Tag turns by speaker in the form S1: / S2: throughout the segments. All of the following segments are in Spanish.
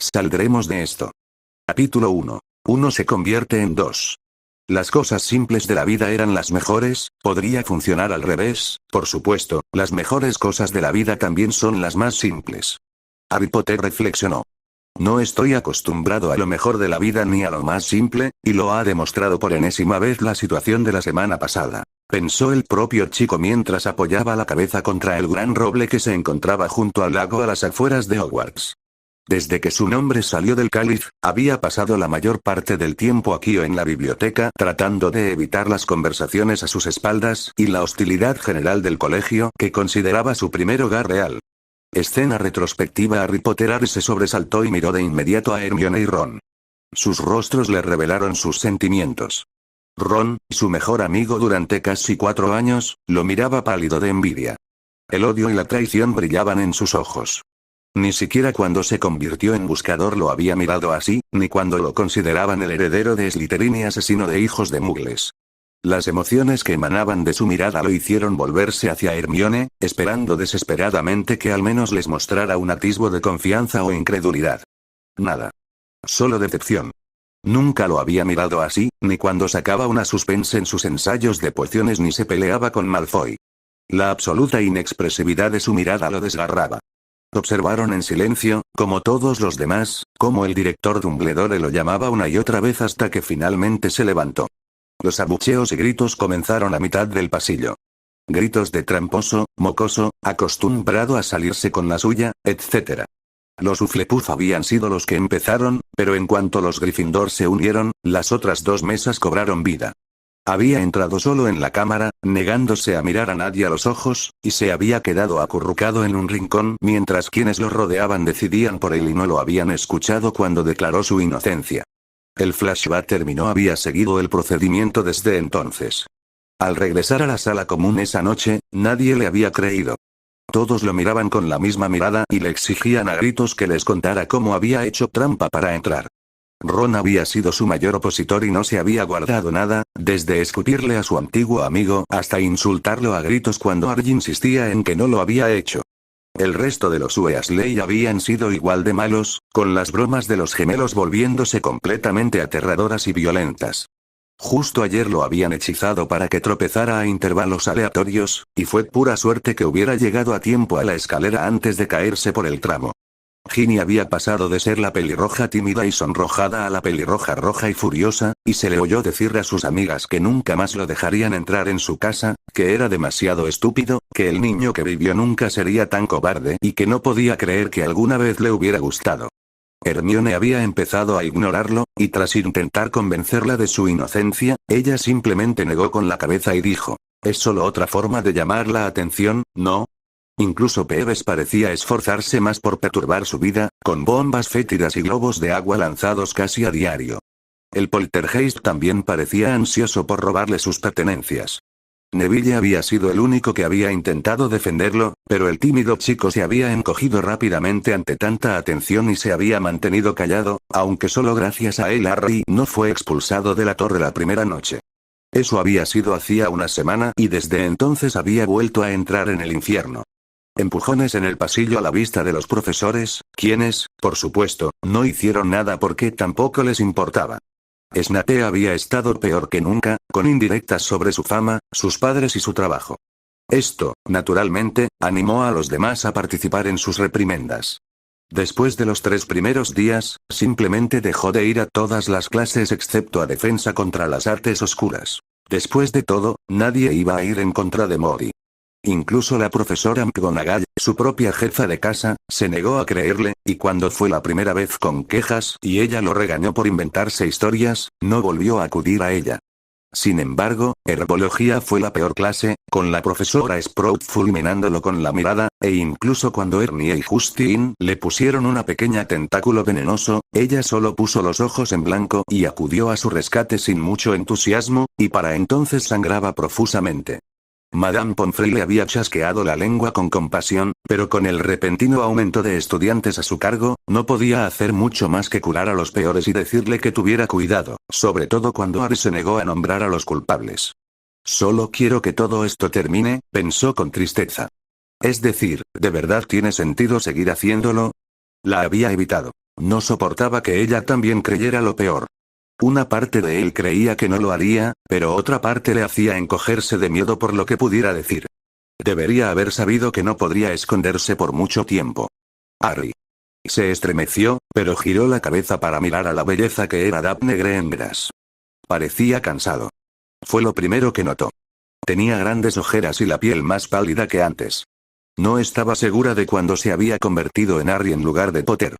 S1: Saldremos de esto. Capítulo 1. Uno se convierte en dos. Las cosas simples de la vida eran las mejores, podría funcionar al revés, por supuesto, las mejores cosas de la vida también son las más simples. Harry Potter reflexionó. No estoy acostumbrado a lo mejor de la vida ni a lo más simple, y lo ha demostrado por enésima vez la situación de la semana pasada. Pensó el propio chico mientras apoyaba la cabeza contra el gran roble que se encontraba junto al lago a las afueras de Hogwarts. Desde que su nombre salió del cáliz, había pasado la mayor parte del tiempo aquí o en la biblioteca tratando de evitar las conversaciones a sus espaldas y la hostilidad general del colegio que consideraba su primer hogar real. Escena retrospectiva. Harry Potter se sobresaltó y miró de inmediato a Hermione y Ron. Sus rostros le revelaron sus sentimientos. Ron, su mejor amigo durante casi 4 años, lo miraba pálido de envidia. El odio y la traición brillaban en sus ojos. Ni siquiera cuando se convirtió en buscador lo había mirado así, ni cuando lo consideraban el heredero de Slytherin y asesino de hijos de muggles. Las emociones que emanaban de su mirada lo hicieron volverse hacia Hermione, esperando desesperadamente que al menos les mostrara un atisbo de confianza o incredulidad. Nada. Solo decepción. Nunca lo había mirado así, ni cuando sacaba una suspense en sus ensayos de pociones ni se peleaba con Malfoy. La absoluta inexpresividad de su mirada lo desgarraba. Observaron en silencio, como todos los demás, cómo el director Dumbledore lo llamaba una y otra vez hasta que finalmente se levantó. Los abucheos y gritos comenzaron a mitad del pasillo. Gritos de tramposo, mocoso, acostumbrado a salirse con la suya, etc. Los Hufflepuff habían sido los que empezaron, pero en cuanto los Gryffindor se unieron, las otras dos mesas cobraron vida. Había entrado solo en la cámara, negándose a mirar a nadie a los ojos, y se había quedado acurrucado en un rincón mientras quienes lo rodeaban decidían por él y no lo habían escuchado cuando declaró su inocencia. El flashback terminó. Había seguido el procedimiento desde entonces. Al regresar a la sala común esa noche, nadie le había creído. Todos lo miraban con la misma mirada y le exigían a gritos que les contara cómo había hecho trampa para entrar. Ron había sido su mayor opositor y no se había guardado nada, desde escupirle a su antiguo amigo hasta insultarlo a gritos cuando Harry insistía en que no lo había hecho. El resto de los Weasley habían sido igual de malos, con las bromas de los gemelos volviéndose completamente aterradoras y violentas. Justo ayer lo habían hechizado para que tropezara a intervalos aleatorios, y fue pura suerte que hubiera llegado a tiempo a la escalera antes de caerse por el tramo. Ginny había pasado de ser la pelirroja tímida y sonrojada a la pelirroja roja y furiosa, y se le oyó decir a sus amigas que nunca más lo dejarían entrar en su casa, que era demasiado estúpido, que el niño que vivió nunca sería tan cobarde y que no podía creer que alguna vez le hubiera gustado. Hermione había empezado a ignorarlo, y tras intentar convencerla de su inocencia, ella simplemente negó con la cabeza y dijo: «Es solo otra forma de llamar la atención, ¿no?». Incluso Peeves parecía esforzarse más por perturbar su vida, con bombas fétidas y globos de agua lanzados casi a diario. El poltergeist también parecía ansioso por robarle sus pertenencias. Neville había sido el único que había intentado defenderlo, pero el tímido chico se había encogido rápidamente ante tanta atención y se había mantenido callado, aunque solo gracias a él Harry no fue expulsado de la torre la primera noche. Eso había sido hacía una semana y desde entonces había vuelto a entrar en el infierno. Empujones en el pasillo a la vista de los profesores, quienes, por supuesto, no hicieron nada porque tampoco les importaba. Snape había estado peor que nunca, con indirectas sobre su fama, sus padres y su trabajo. Esto, naturalmente, animó a los demás a participar en sus reprimendas. Después de los 3 primeros días, simplemente dejó de ir a todas las clases excepto a defensa contra las artes oscuras. Después de todo, nadie iba a ir en contra de Mori. Incluso la profesora McGonagall, su propia jefa de casa, se negó a creerle, y cuando fue la primera vez con quejas y ella lo regañó por inventarse historias, no volvió a acudir a ella. Sin embargo, herbología fue la peor clase, con la profesora Sprout fulminándolo con la mirada, e incluso cuando Ernie y Justin le pusieron una pequeña tentáculo venenoso, ella solo puso los ojos en blanco y acudió a su rescate sin mucho entusiasmo, y para entonces sangraba profusamente. Madame Pomfrey le había chasqueado la lengua con compasión, pero con el repentino aumento de estudiantes a su cargo, no podía hacer mucho más que curar a los peores y decirle que tuviera cuidado, sobre todo cuando Harry se negó a nombrar a los culpables. Solo quiero que todo esto termine, pensó con tristeza. Es decir, ¿de verdad tiene sentido seguir haciéndolo? La había evitado. No soportaba que ella también creyera lo peor. Una parte de él creía que no lo haría, pero otra parte le hacía encogerse de miedo por lo que pudiera decir. Debería haber sabido que no podría esconderse por mucho tiempo. Harry. Se estremeció, pero giró la cabeza para mirar a la belleza que era Daphne Greengrass. Parecía cansado. Fue lo primero que notó. Tenía grandes ojeras y la piel más pálida que antes. No estaba segura de cuándo se había convertido en Harry en lugar de Potter.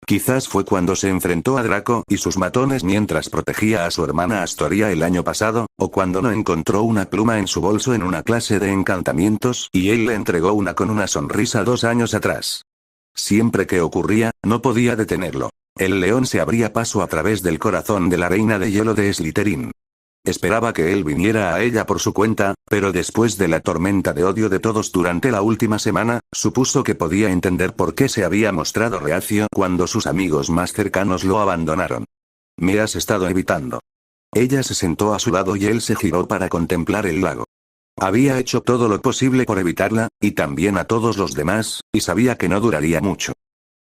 S1: Quizás fue cuando se enfrentó a Draco y sus matones mientras protegía a su hermana Astoria el año pasado, o cuando no encontró una pluma en su bolso en una clase de encantamientos y él le entregó una con una sonrisa 2 años atrás. Siempre que ocurría, no podía detenerlo. El león se abría paso a través del corazón de la reina de hielo de Slytherin. Esperaba que él viniera a ella por su cuenta, pero después de la tormenta de odio de todos durante la última semana, supuso que podía entender por qué se había mostrado reacio cuando sus amigos más cercanos lo abandonaron. Me has estado evitando. Ella se sentó a su lado y él se giró para contemplar el lago. Había hecho todo lo posible por evitarla, y también a todos los demás, y sabía que no duraría mucho.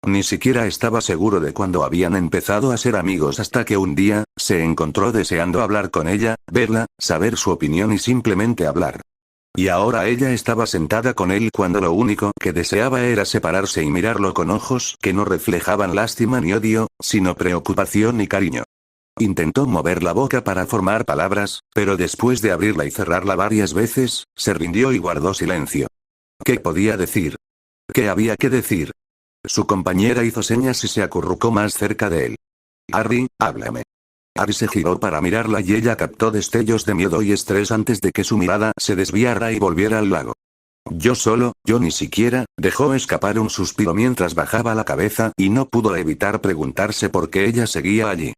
S1: Ni siquiera estaba seguro de cuándo habían empezado a ser amigos hasta que un día, se encontró deseando hablar con ella, verla, saber su opinión y simplemente hablar. Y ahora ella estaba sentada con él cuando lo único que deseaba era separarse y mirarlo con ojos que no reflejaban lástima ni odio, sino preocupación y cariño. Intentó mover la boca para formar palabras, pero después de abrirla y cerrarla varias veces, se rindió y guardó silencio. ¿Qué podía decir? ¿Qué había que decir? Su compañera hizo señas y se acurrucó más cerca de él. Harry, háblame. Harry se giró para mirarla y ella captó destellos de miedo y estrés antes de que su mirada se desviara y volviera al lago. Yo ni siquiera, dejó escapar un suspiro mientras bajaba la cabeza y no pudo evitar preguntarse por qué ella seguía allí.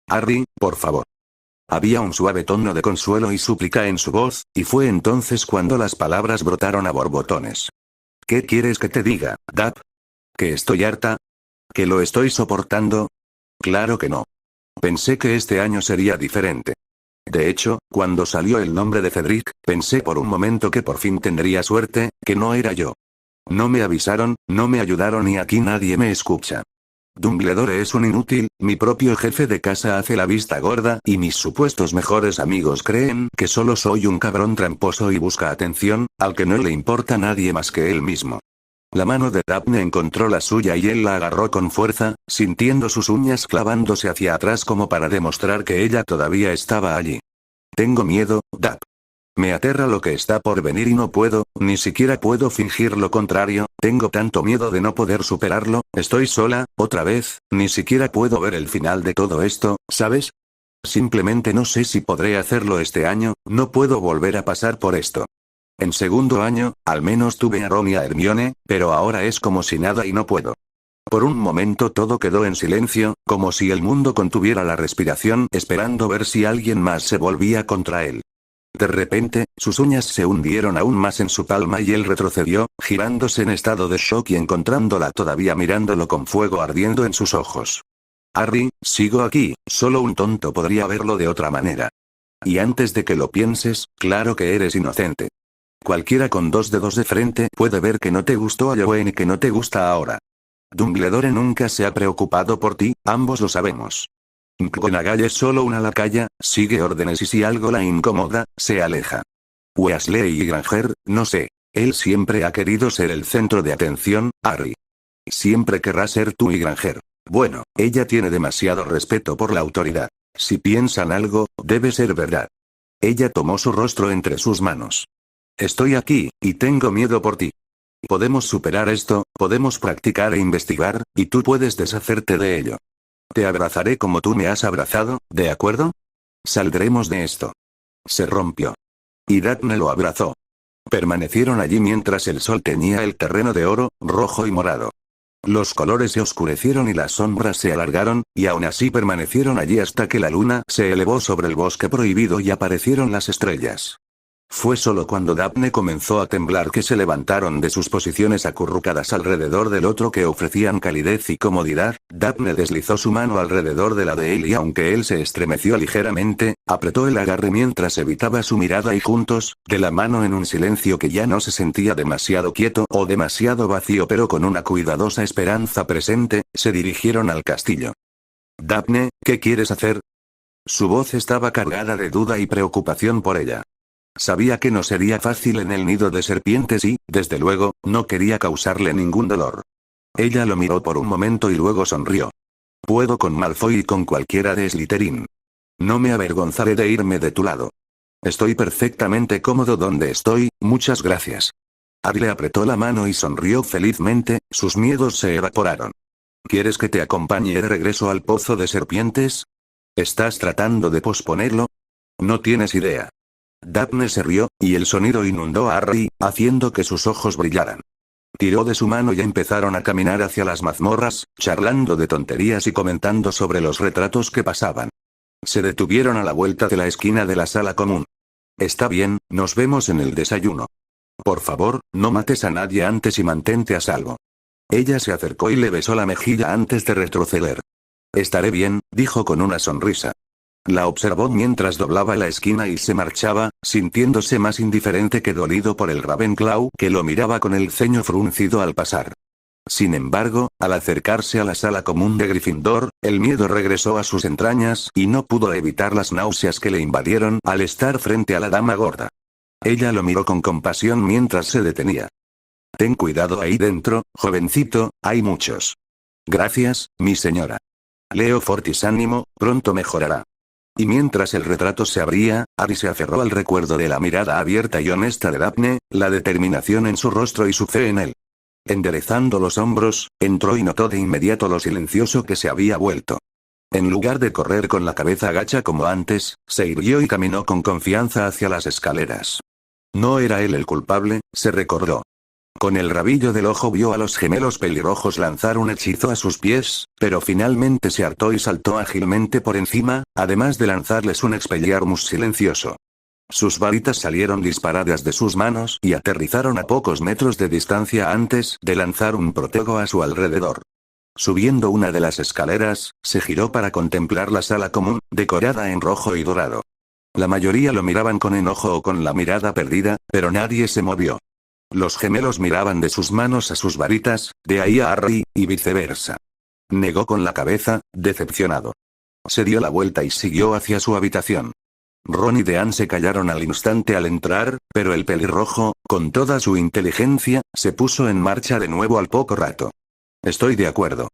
S1: Harry, por favor. Había un suave tono de consuelo y súplica en su voz, y fue entonces cuando las palabras brotaron a borbotones. ¿Qué quieres que te diga, Dap? ¿Que estoy harta? ¿Que lo estoy soportando? Claro que no. Pensé que este año sería diferente. De hecho, cuando salió el nombre de Cedric, pensé por un momento que por fin tendría suerte, que no era yo. No me avisaron, no me ayudaron y aquí nadie me escucha. Dumbledore es un inútil, mi propio jefe de casa hace la vista gorda y mis supuestos mejores amigos creen que solo soy un cabrón tramposo y busca atención, al que no le importa nadie más que él mismo. La mano de Daphne encontró la suya y él la agarró con fuerza, sintiendo sus uñas clavándose hacia atrás como para demostrar que ella todavía estaba allí. Tengo miedo, Dap. Me aterra lo que está por venir y no puedo, ni siquiera puedo fingir lo contrario, tengo tanto miedo de no poder superarlo, estoy sola, otra vez, ni siquiera puedo ver el final de todo esto, ¿sabes? Simplemente no sé si podré hacerlo este año, no puedo volver a pasar por esto. En segundo año, al menos tuve a Ron y a Hermione, pero ahora es como si nada y no puedo. Por un momento todo quedó en silencio, como si el mundo contuviera la respiración esperando ver si alguien más se volvía contra él. De repente, sus uñas se hundieron aún más en su palma y él retrocedió, girándose en estado de shock y encontrándola todavía mirándolo con fuego ardiendo en sus ojos. Harry, sigo aquí, solo un tonto podría verlo de otra manera. Y antes de que lo pienses, claro que eres inocente. Cualquiera con 2 dedos de frente puede ver que no te gustó a Joen y que no te gusta ahora. Dumbledore nunca se ha preocupado por ti, ambos lo sabemos. McGonagall es solo una lacaya, sigue órdenes y si algo la incomoda, se aleja. Weasley y Granger, no sé. Él siempre ha querido ser el centro de atención, Harry. Siempre querrá ser tú y Granger. Bueno, ella tiene demasiado respeto por la autoridad. Si piensan algo, debe ser verdad. Ella tomó su rostro entre sus manos. Estoy aquí, y tengo miedo por ti. Podemos superar esto, podemos practicar e investigar, y tú puedes deshacerte de ello. Te abrazaré como tú me has abrazado, ¿de acuerdo? Saldremos de esto. Se rompió. Y Daphne lo abrazó. Permanecieron allí mientras el sol teñía el terreno de oro, rojo y morado. Los colores se oscurecieron y las sombras se alargaron, y aún así permanecieron allí hasta que la luna se elevó sobre el bosque prohibido y aparecieron las estrellas. Fue solo cuando Daphne comenzó a temblar que se levantaron de sus posiciones acurrucadas alrededor del otro que ofrecían calidez y comodidad. Daphne deslizó su mano alrededor de la de él y aunque él se estremeció ligeramente, apretó el agarre mientras evitaba su mirada y juntos, de la mano en un silencio que ya no se sentía demasiado quieto o demasiado vacío pero con una cuidadosa esperanza presente, se dirigieron al castillo. Daphne, ¿qué quieres hacer? Su voz estaba cargada de duda y preocupación por ella. Sabía que no sería fácil en el nido de serpientes y, desde luego, no quería causarle ningún dolor. Ella lo miró por un momento y luego sonrió. Puedo con Malfoy y con cualquiera de Slytherin. No me avergonzaré de irme de tu lado. Estoy perfectamente cómodo donde estoy, muchas gracias. Harry le apretó la mano y sonrió felizmente, sus miedos se evaporaron. ¿Quieres que te acompañe de regreso al pozo de serpientes? ¿Estás tratando de posponerlo? No tienes idea. Daphne se rió, y el sonido inundó a Harry, haciendo que sus ojos brillaran. Tiró de su mano y empezaron a caminar hacia las mazmorras, charlando de tonterías y comentando sobre los retratos que pasaban. Se detuvieron a la vuelta de la esquina de la sala común. Está bien, nos vemos en el desayuno. Por favor, no mates a nadie antes y mantente a salvo. Ella se acercó y le besó la mejilla antes de retroceder. Estaré bien, dijo con una sonrisa. La observó mientras doblaba la esquina y se marchaba, sintiéndose más indiferente que dolido por el Ravenclaw que lo miraba con el ceño fruncido al pasar. Sin embargo, al acercarse a la sala común de Gryffindor, el miedo regresó a sus entrañas y no pudo evitar las náuseas que le invadieron al estar frente a la dama gorda. Ella lo miró con compasión mientras se detenía. Ten cuidado ahí dentro, jovencito, hay muchos. Gracias, mi señora. Leo Fortis ánimo, pronto mejorará. Y mientras el retrato se abría, Harry se aferró al recuerdo de la mirada abierta y honesta de Daphne, la determinación en su rostro y su fe en él. Enderezando los hombros, entró y notó de inmediato lo silencioso que se había vuelto. En lugar de correr con la cabeza gacha como antes, se irguió y caminó con confianza hacia las escaleras. No era él el culpable, se recordó. Con el rabillo del ojo vio a los gemelos pelirrojos lanzar un hechizo a sus pies, pero finalmente se hartó y saltó ágilmente por encima, además de lanzarles un Expelliarmus silencioso. Sus varitas salieron disparadas de sus manos y aterrizaron a pocos metros de distancia antes de lanzar un protego a su alrededor. Subiendo una de las escaleras, se giró para contemplar la sala común, decorada en rojo y dorado. La mayoría lo miraban con enojo o con la mirada perdida, pero nadie se movió. Los gemelos miraban de sus manos a sus varitas, de ahí a Harry, y viceversa. Negó con la cabeza, decepcionado. Se dio la vuelta y siguió hacia su habitación. Ron y Dean se callaron al instante al entrar, pero el pelirrojo, con toda su inteligencia, se puso en marcha de nuevo al poco rato. Estoy de acuerdo.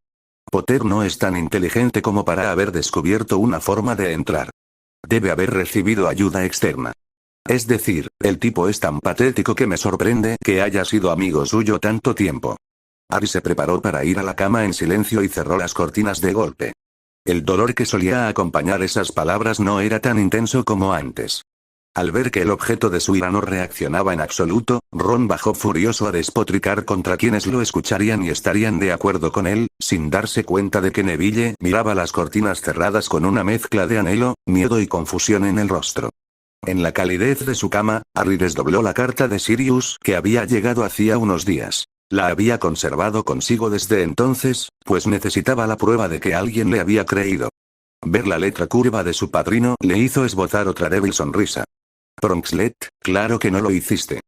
S1: Potter no es tan inteligente como para haber descubierto una forma de entrar. Debe haber recibido ayuda externa. Es decir, el tipo es tan patético que me sorprende que haya sido amigo suyo tanto tiempo. Harry se preparó para ir a la cama en silencio y cerró las cortinas de golpe. El dolor que solía acompañar esas palabras no era tan intenso como antes. Al ver que el objeto de su ira no reaccionaba en absoluto, Ron bajó furioso a despotricar contra quienes lo escucharían y estarían de acuerdo con él, sin darse cuenta de que Neville miraba las cortinas cerradas con una mezcla de anhelo, miedo y confusión en el rostro. En la calidez de su cama, Harry desdobló la carta de Sirius que había llegado hacía unos días. La había conservado consigo desde entonces, pues necesitaba la prueba de que alguien le había creído. Ver la letra curva de su padrino le hizo esbozar otra débil sonrisa. Pronxlet, claro que no lo hiciste.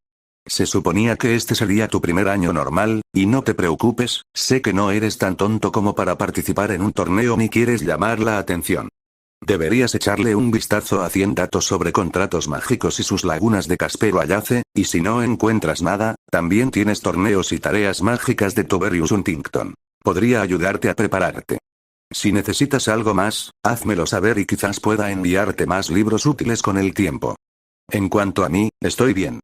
S1: Se suponía que este sería tu primer año normal, y no te preocupes, sé que no eres tan tonto como para participar en un torneo ni quieres llamar la atención. Deberías echarle un vistazo a 100 datos sobre contratos mágicos y sus lagunas de Caspero Ayace, y si no encuentras nada, también tienes torneos y tareas mágicas de Toberius Huntington. Podría ayudarte a prepararte. Si necesitas algo más, házmelo saber y quizás pueda enviarte más libros útiles con el tiempo. En cuanto a mí, estoy bien.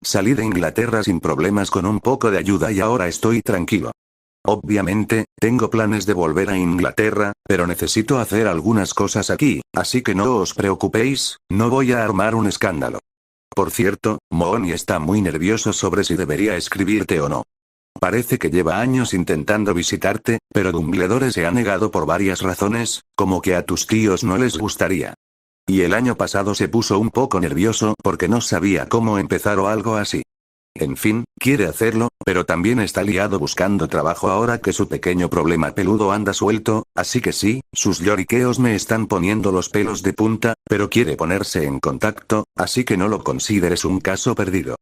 S1: Salí de Inglaterra sin problemas con un poco de ayuda y ahora estoy tranquilo. Obviamente, tengo planes de volver a Inglaterra, pero necesito hacer algunas cosas aquí, así que no os preocupéis, no voy a armar un escándalo. Por cierto, Moony está muy nervioso sobre si debería escribirte o no. Parece que lleva años intentando visitarte, pero Dumbledore se ha negado por varias razones, como que a tus tíos no les gustaría. Y el año pasado se puso un poco nervioso porque no sabía cómo empezar o algo así. En fin, quiere hacerlo, pero también está liado buscando trabajo ahora que su pequeño problema peludo anda suelto, así que sí, sus lloriqueos me están poniendo los pelos de punta, pero quiere ponerse en contacto, así que no lo consideres un caso perdido.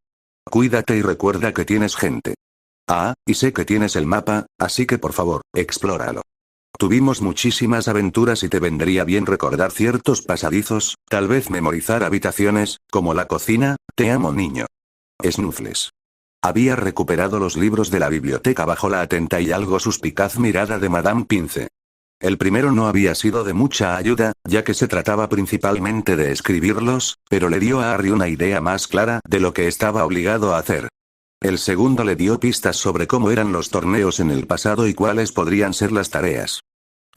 S1: Cuídate y recuerda que tienes gente. Ah, y sé que tienes el mapa, así que por favor, explóralo. Tuvimos muchísimas aventuras y te vendría bien recordar ciertos pasadizos, tal vez memorizar habitaciones, como la cocina. Te amo, niño. Snuffles. Había recuperado los libros de la biblioteca bajo la atenta y algo suspicaz mirada de Madame Pince. El primero no había sido de mucha ayuda, ya que se trataba principalmente de escribirlos, pero le dio a Harry una idea más clara de lo que estaba obligado a hacer. El segundo le dio pistas sobre cómo eran los torneos en el pasado y cuáles podrían ser las tareas.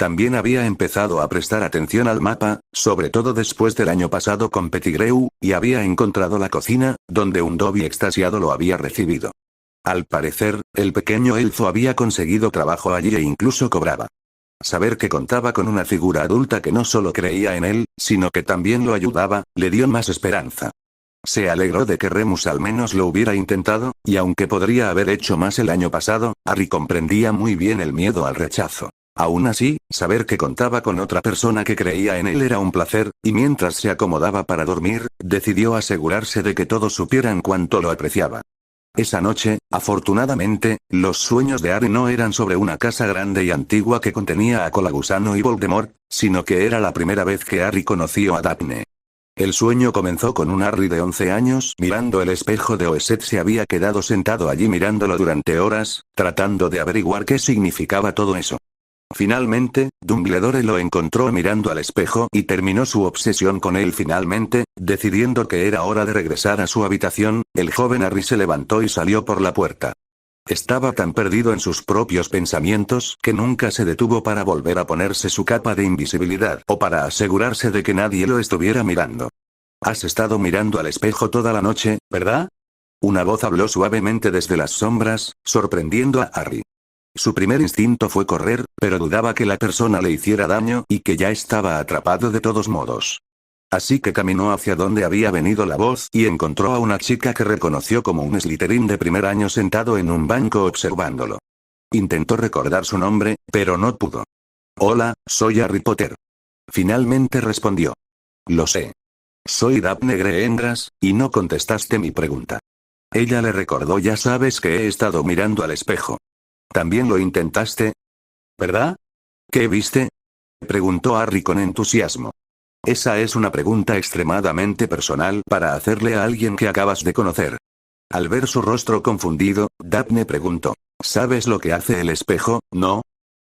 S1: También había empezado a prestar atención al mapa, sobre todo después del año pasado con Pettigrew, y había encontrado la cocina, donde un Dobby extasiado lo había recibido. Al parecer, el pequeño elfo había conseguido trabajo allí e incluso cobraba. Saber que contaba con una figura adulta que no solo creía en él, sino que también lo ayudaba, le dio más esperanza. Se alegró de que Remus al menos lo hubiera intentado, y aunque podría haber hecho más el año pasado, Harry comprendía muy bien el miedo al rechazo. Aún así, saber que contaba con otra persona que creía en él era un placer, y mientras se acomodaba para dormir, decidió asegurarse de que todos supieran cuánto lo apreciaba. Esa noche, afortunadamente, los sueños de Harry no eran sobre una casa grande y antigua que contenía a Colagusano y Voldemort, sino que era la primera vez que Harry conoció a Daphne. El sueño comenzó con un Harry de 11 años mirando el espejo de Oeset. Se había quedado sentado allí mirándolo durante horas, tratando de averiguar qué significaba todo eso. Finalmente, Dumbledore lo encontró mirando al espejo y terminó su obsesión con él finalmente, decidiendo que era hora de regresar a su habitación. El joven Harry se levantó y salió por la puerta. Estaba tan perdido en sus propios pensamientos que nunca se detuvo para volver a ponerse su capa de invisibilidad o para asegurarse de que nadie lo estuviera mirando. Has estado mirando al espejo toda la noche, ¿verdad? Una voz habló suavemente desde las sombras, sorprendiendo a Harry. Su primer instinto fue correr, pero dudaba que la persona le hiciera daño y que ya estaba atrapado de todos modos. Así que caminó hacia donde había venido la voz y encontró a una chica que reconoció como un Slytherin de primer año sentado en un banco observándolo. Intentó recordar su nombre, pero no pudo. Hola, soy Harry Potter. Finalmente respondió. Lo sé. Soy Daphne Greengrass, y no contestaste mi pregunta. Ella le recordó. Ya sabes que he estado mirando al espejo. ¿También lo intentaste? ¿Verdad? ¿Qué viste? Preguntó Harry con entusiasmo. Esa es una pregunta extremadamente personal para hacerle a alguien que acabas de conocer. Al ver su rostro confundido, Daphne preguntó. ¿Sabes lo que hace el espejo, no?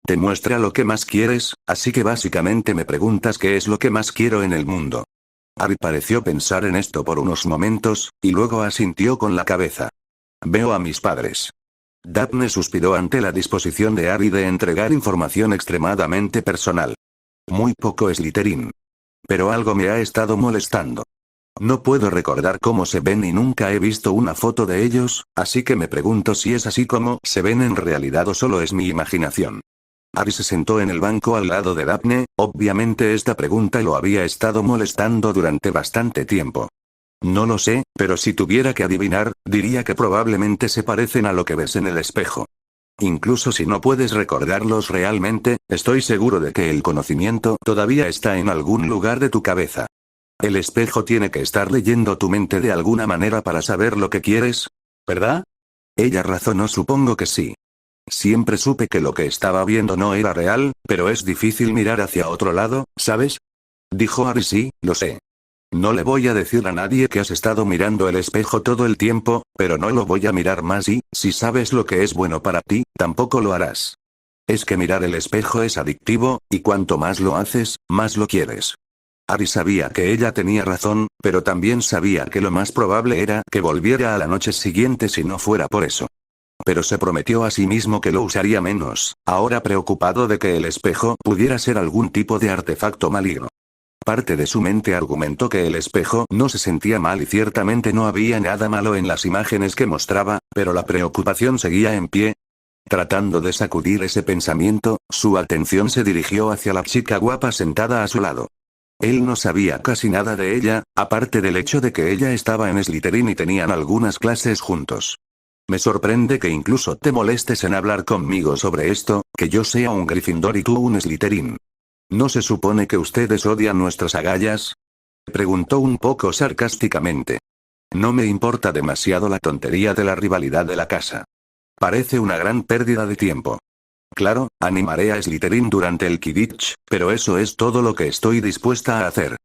S1: Te muestra lo que más quieres, así que básicamente me preguntas qué es lo que más quiero en el mundo. Harry pareció pensar en esto por unos momentos, y luego asintió con la cabeza. Veo a mis padres. Daphne suspiró ante la disposición de Harry de entregar información extremadamente personal. Muy poco Slytherin. Pero algo me ha estado molestando. No puedo recordar cómo se ven y nunca he visto una foto de ellos, así que me pregunto si es así como se ven en realidad o solo es mi imaginación. Harry se sentó en el banco al lado de Daphne. Obviamente esta pregunta lo había estado molestando durante bastante tiempo. No lo sé, pero si tuviera que adivinar, diría que probablemente se parecen a lo que ves en el espejo. Incluso si no puedes recordarlos realmente, estoy seguro de que el conocimiento todavía está en algún lugar de tu cabeza. El espejo tiene que estar leyendo tu mente de alguna manera para saber lo que quieres, ¿verdad? Ella razonó. Supongo que sí. Siempre supe que lo que estaba viendo no era real, pero es difícil mirar hacia otro lado, ¿sabes? Dijo Harry. Sí, lo sé. No le voy a decir a nadie que has estado mirando el espejo todo el tiempo, pero no lo voy a mirar más y, si sabes lo que es bueno para ti, tampoco lo harás. Es que mirar el espejo es adictivo, y cuanto más lo haces, más lo quieres. Harry sabía que ella tenía razón, pero también sabía que lo más probable era que volviera a la noche siguiente si no fuera por eso. Pero se prometió a sí mismo que lo usaría menos, ahora preocupado de que el espejo pudiera ser algún tipo de artefacto maligno. Parte de su mente argumentó que el espejo no se sentía mal y ciertamente no había nada malo en las imágenes que mostraba, pero la preocupación seguía en pie. Tratando de sacudir ese pensamiento, su atención se dirigió hacia la chica guapa sentada a su lado. Él no sabía casi nada de ella, aparte del hecho de que ella estaba en Slytherin y tenían algunas clases juntos. Me sorprende que incluso te molestes en hablar conmigo sobre esto, que yo sea un Gryffindor y tú un Slytherin. ¿No se supone que ustedes odian nuestras agallas? Preguntó un poco sarcásticamente. No me importa demasiado la tontería de la rivalidad de la casa. Parece una gran pérdida de tiempo. Claro, animaré a Slytherin durante el Quidditch, pero eso es todo lo que estoy dispuesta a hacer.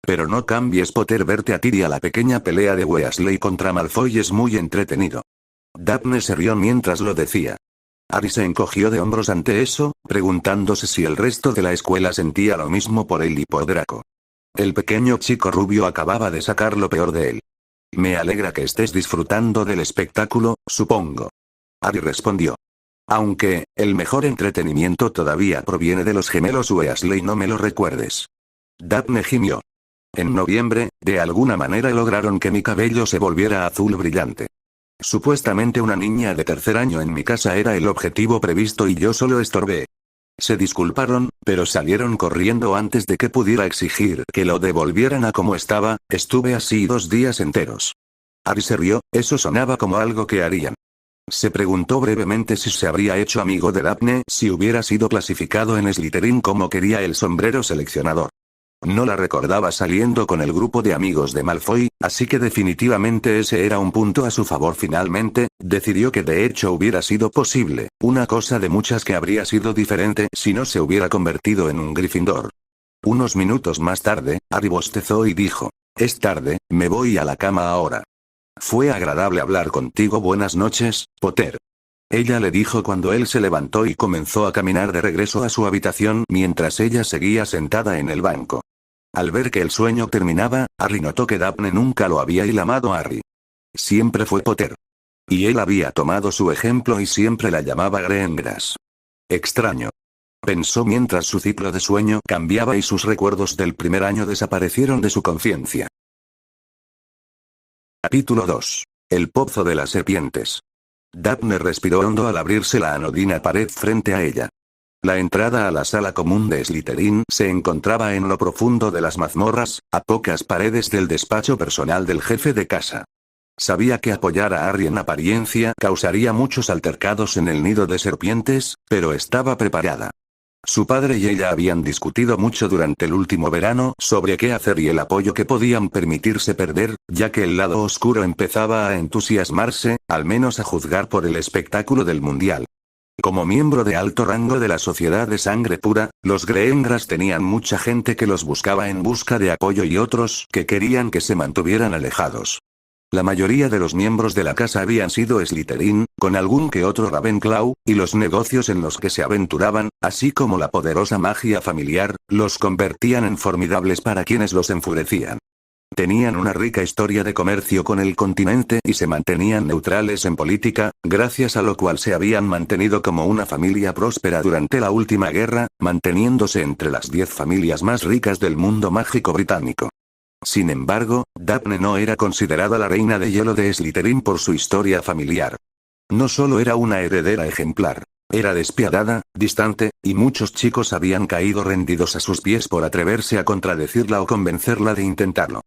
S1: Pero no cambies Potter, verte a ti y a la pequeña pelea de Weasley contra Malfoy es muy entretenido. Daphne se rió mientras lo decía. Harry se encogió de hombros ante eso, preguntándose si el resto de la escuela sentía lo mismo por él y por Draco. El pequeño chico rubio acababa de sacar lo peor de él. Me alegra que estés disfrutando del espectáculo, supongo. Harry respondió. Aunque, el mejor entretenimiento todavía proviene de los gemelos Weasley, no me lo recuerdes. Daphne gimió. En noviembre, de alguna manera lograron que mi cabello se volviera azul brillante. Supuestamente una niña de tercer año en mi casa era el objetivo previsto y yo solo estorbé. Se disculparon, pero salieron corriendo antes de que pudiera exigir que lo devolvieran a como estaba. Estuve así 2 días enteros. Harry se rió, eso sonaba como algo que harían. Se preguntó brevemente si se habría hecho amigo de Daphne si hubiera sido clasificado en Slytherin como quería el sombrero seleccionador. No la recordaba saliendo con el grupo de amigos de Malfoy, así que definitivamente ese era un punto a su favor. Finalmente, decidió que de hecho hubiera sido posible, una cosa de muchas que habría sido diferente si no se hubiera convertido en un Gryffindor. Unos minutos más tarde, Harry bostezó y dijo, es tarde, me voy a la cama ahora. Fue agradable hablar contigo. Buenas noches, Potter. Ella le dijo cuando él se levantó y comenzó a caminar de regreso a su habitación mientras ella seguía sentada en el banco. Al ver que el sueño terminaba, Harry notó que Daphne nunca lo había llamado Harry. Siempre fue Potter. Y él había tomado su ejemplo y siempre la llamaba Greengrass. Extraño. Pensó mientras su ciclo de sueño cambiaba y sus recuerdos del primer año desaparecieron de su conciencia. Capítulo 2. El pozo de las serpientes. Daphne respiró hondo al abrirse la anodina pared frente a ella. La entrada a la sala común de Slytherin se encontraba en lo profundo de las mazmorras, a pocas paredes del despacho personal del jefe de casa. Sabía que apoyar a Harry en apariencia causaría muchos altercados en el nido de serpientes, pero estaba preparada. Su padre y ella habían discutido mucho durante el último verano sobre qué hacer y el apoyo que podían permitirse perder, ya que el lado oscuro empezaba a entusiasmarse, al menos a juzgar por el espectáculo del mundial. Como miembro de alto rango de la sociedad de sangre pura, los Greengrass tenían mucha gente que los buscaba en busca de apoyo y otros que querían que se mantuvieran alejados. La mayoría de los miembros de la casa habían sido Slytherin, con algún que otro Ravenclaw, y los negocios en los que se aventuraban, así como la poderosa magia familiar, los convertían en formidables para quienes los enfurecían. Tenían una rica historia de comercio con el continente y se mantenían neutrales en política, gracias a lo cual se habían mantenido como una familia próspera durante la última guerra, manteniéndose entre las 10 familias más ricas del mundo mágico británico. Sin embargo, Daphne no era considerada la reina de hielo de Slytherin por su historia familiar. No solo era una heredera ejemplar. Era despiadada, distante, y muchos chicos habían caído rendidos a sus pies por atreverse a contradecirla o convencerla de intentarlo.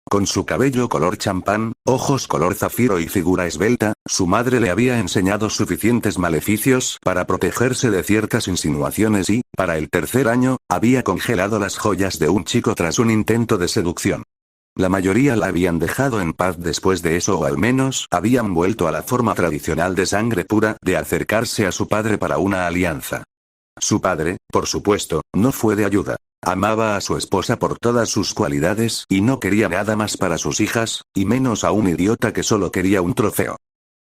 S1: Con su cabello color champán, ojos color zafiro y figura esbelta, su madre le había enseñado suficientes maleficios para protegerse de ciertas insinuaciones y, para el tercer año, había congelado las joyas de un chico tras un intento de seducción. La mayoría la habían dejado en paz después de eso, o al menos habían vuelto a la forma tradicional de sangre pura de acercarse a su padre para una alianza. Su padre, por supuesto, no fue de ayuda. Amaba a su esposa por todas sus cualidades y no quería nada más para sus hijas, y menos a un idiota que solo quería un trofeo.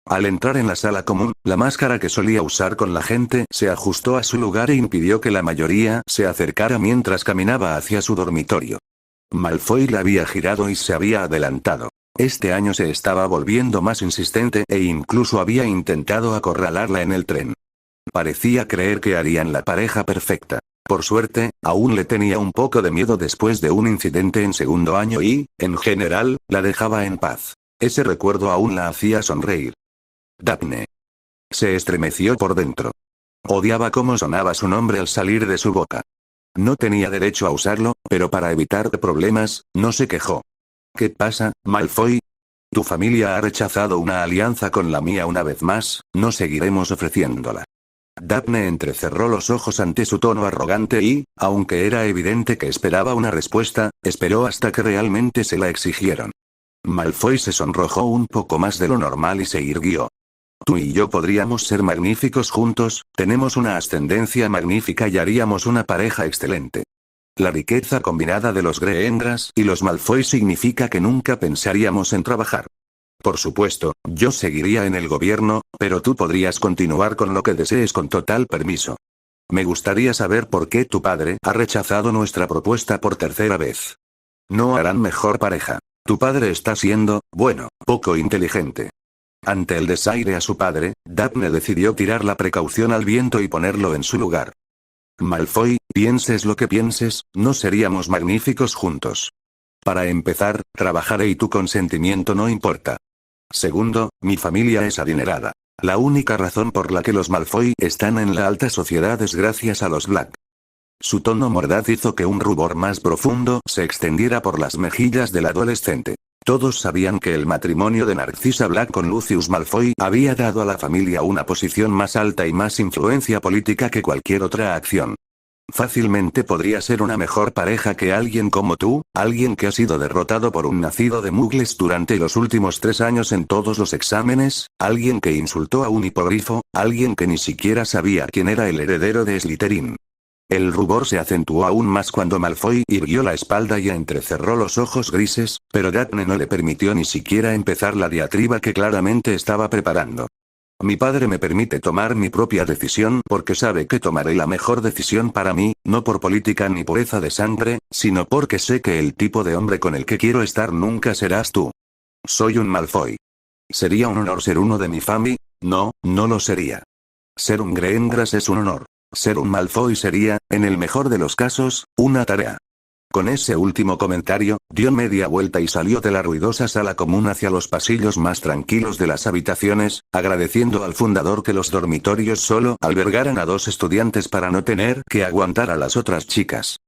S1: Al entrar en la sala común, la máscara que solía usar con la gente se ajustó a su lugar e impidió que la mayoría se acercara mientras caminaba hacia su dormitorio. Malfoy la había girado y se había adelantado. Este año se estaba volviendo más insistente e incluso había intentado acorralarla en el tren. Parecía creer que harían la pareja perfecta. Por suerte, aún le tenía un poco de miedo después de un incidente en segundo año y, en general, la dejaba en paz. Ese recuerdo aún la hacía sonreír. Daphne. Se estremeció por dentro. Odiaba cómo sonaba su nombre al salir de su boca. No tenía derecho a usarlo, pero para evitar problemas, no se quejó. ¿Qué pasa, Malfoy? Tu familia ha rechazado una alianza con la mía una vez más, no seguiremos ofreciéndola. Daphne entrecerró los ojos ante su tono arrogante y, aunque era evidente que esperaba una respuesta, esperó hasta que realmente se la exigieron. Malfoy se sonrojó un poco más de lo normal y se irguió. Tú y yo podríamos ser magníficos juntos, tenemos una ascendencia magnífica y haríamos una pareja excelente. La riqueza combinada de los Greendras y los Malfoy significa que nunca pensaríamos en trabajar. Por supuesto, yo seguiría en el gobierno, pero tú podrías continuar con lo que desees con total permiso. Me gustaría saber por qué tu padre ha rechazado nuestra propuesta por tercera vez. No harán mejor pareja. Tu padre está siendo, bueno, poco inteligente. Ante el desaire a su padre, Daphne decidió tirar la precaución al viento y ponerlo en su lugar. Malfoy, pienses lo que pienses, no seríamos magníficos juntos. Para empezar, trabajaré y tu consentimiento no importa. Segundo, mi familia es adinerada. La única razón por la que los Malfoy están en la alta sociedad es gracias a los Black. Su tono mordaz hizo que un rubor más profundo se extendiera por las mejillas del adolescente. Todos sabían que el matrimonio de Narcissa Black con Lucius Malfoy había dado a la familia una posición más alta y más influencia política que cualquier otra acción. Fácilmente podría ser una mejor pareja que alguien como tú, alguien que ha sido derrotado por un nacido de Muggles durante los últimos 3 años en todos los exámenes, alguien que insultó a un hipogrifo, alguien que ni siquiera sabía quién era el heredero de Slytherin. El rubor se acentuó aún más cuando Malfoy irguió la espalda y entrecerró los ojos grises, pero Daphne no le permitió ni siquiera empezar la diatriba que claramente estaba preparando. Mi padre me permite tomar mi propia decisión porque sabe que tomaré la mejor decisión para mí, no por política ni pureza de sangre, sino porque sé que el tipo de hombre con el que quiero estar nunca serás tú. Soy un Malfoy. ¿Sería un honor ser uno de mi familia? No, no lo sería. Ser un Greendras es un honor. Ser un Malfoy sería, en el mejor de los casos, una tarea. Con ese último comentario, dio media vuelta y salió de la ruidosa sala común hacia los pasillos más tranquilos de las habitaciones, agradeciendo al fundador que los dormitorios solo albergaran a 2 estudiantes para no tener que aguantar a las otras chicas.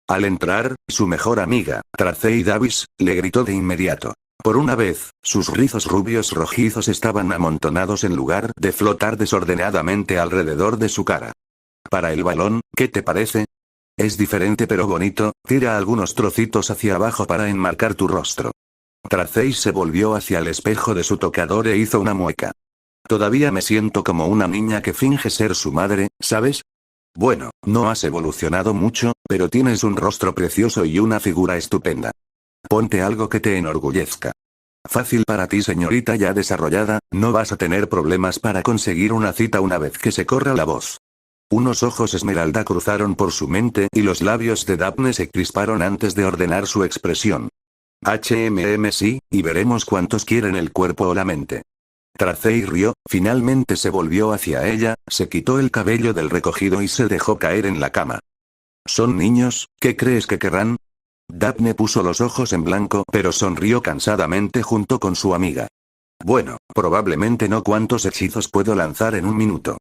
S1: Al entrar, su mejor amiga, Tracey Davis, le gritó de inmediato. Por una vez, sus rizos rubios rojizos estaban amontonados en lugar de flotar desordenadamente alrededor de su cara. Para el balón, ¿qué te parece? Es diferente pero bonito, tira algunos trocitos hacia abajo para enmarcar tu rostro. Tracey se volvió hacia el espejo de su tocador e hizo una mueca. Todavía me siento como una niña que finge ser su madre, ¿sabes? Bueno, no has evolucionado mucho, pero tienes un rostro precioso y una figura estupenda. Ponte algo que te enorgullezca. Fácil para ti, señorita ya desarrollada, no vas a tener problemas para conseguir una cita una vez que se corra la voz. Unos ojos esmeralda cruzaron por su mente y los labios de Daphne se crisparon antes de ordenar su expresión. Sí, y veremos cuántos quieren el cuerpo o la mente. Tracey rió, finalmente se volvió hacia ella, se quitó el cabello del recogido y se dejó caer en la cama. ¿Son niños? ¿Qué crees que querrán? Daphne puso los ojos en blanco pero sonrió cansadamente junto con su amiga. Bueno, probablemente no. ¿Cuántos hechizos puedo lanzar en un minuto?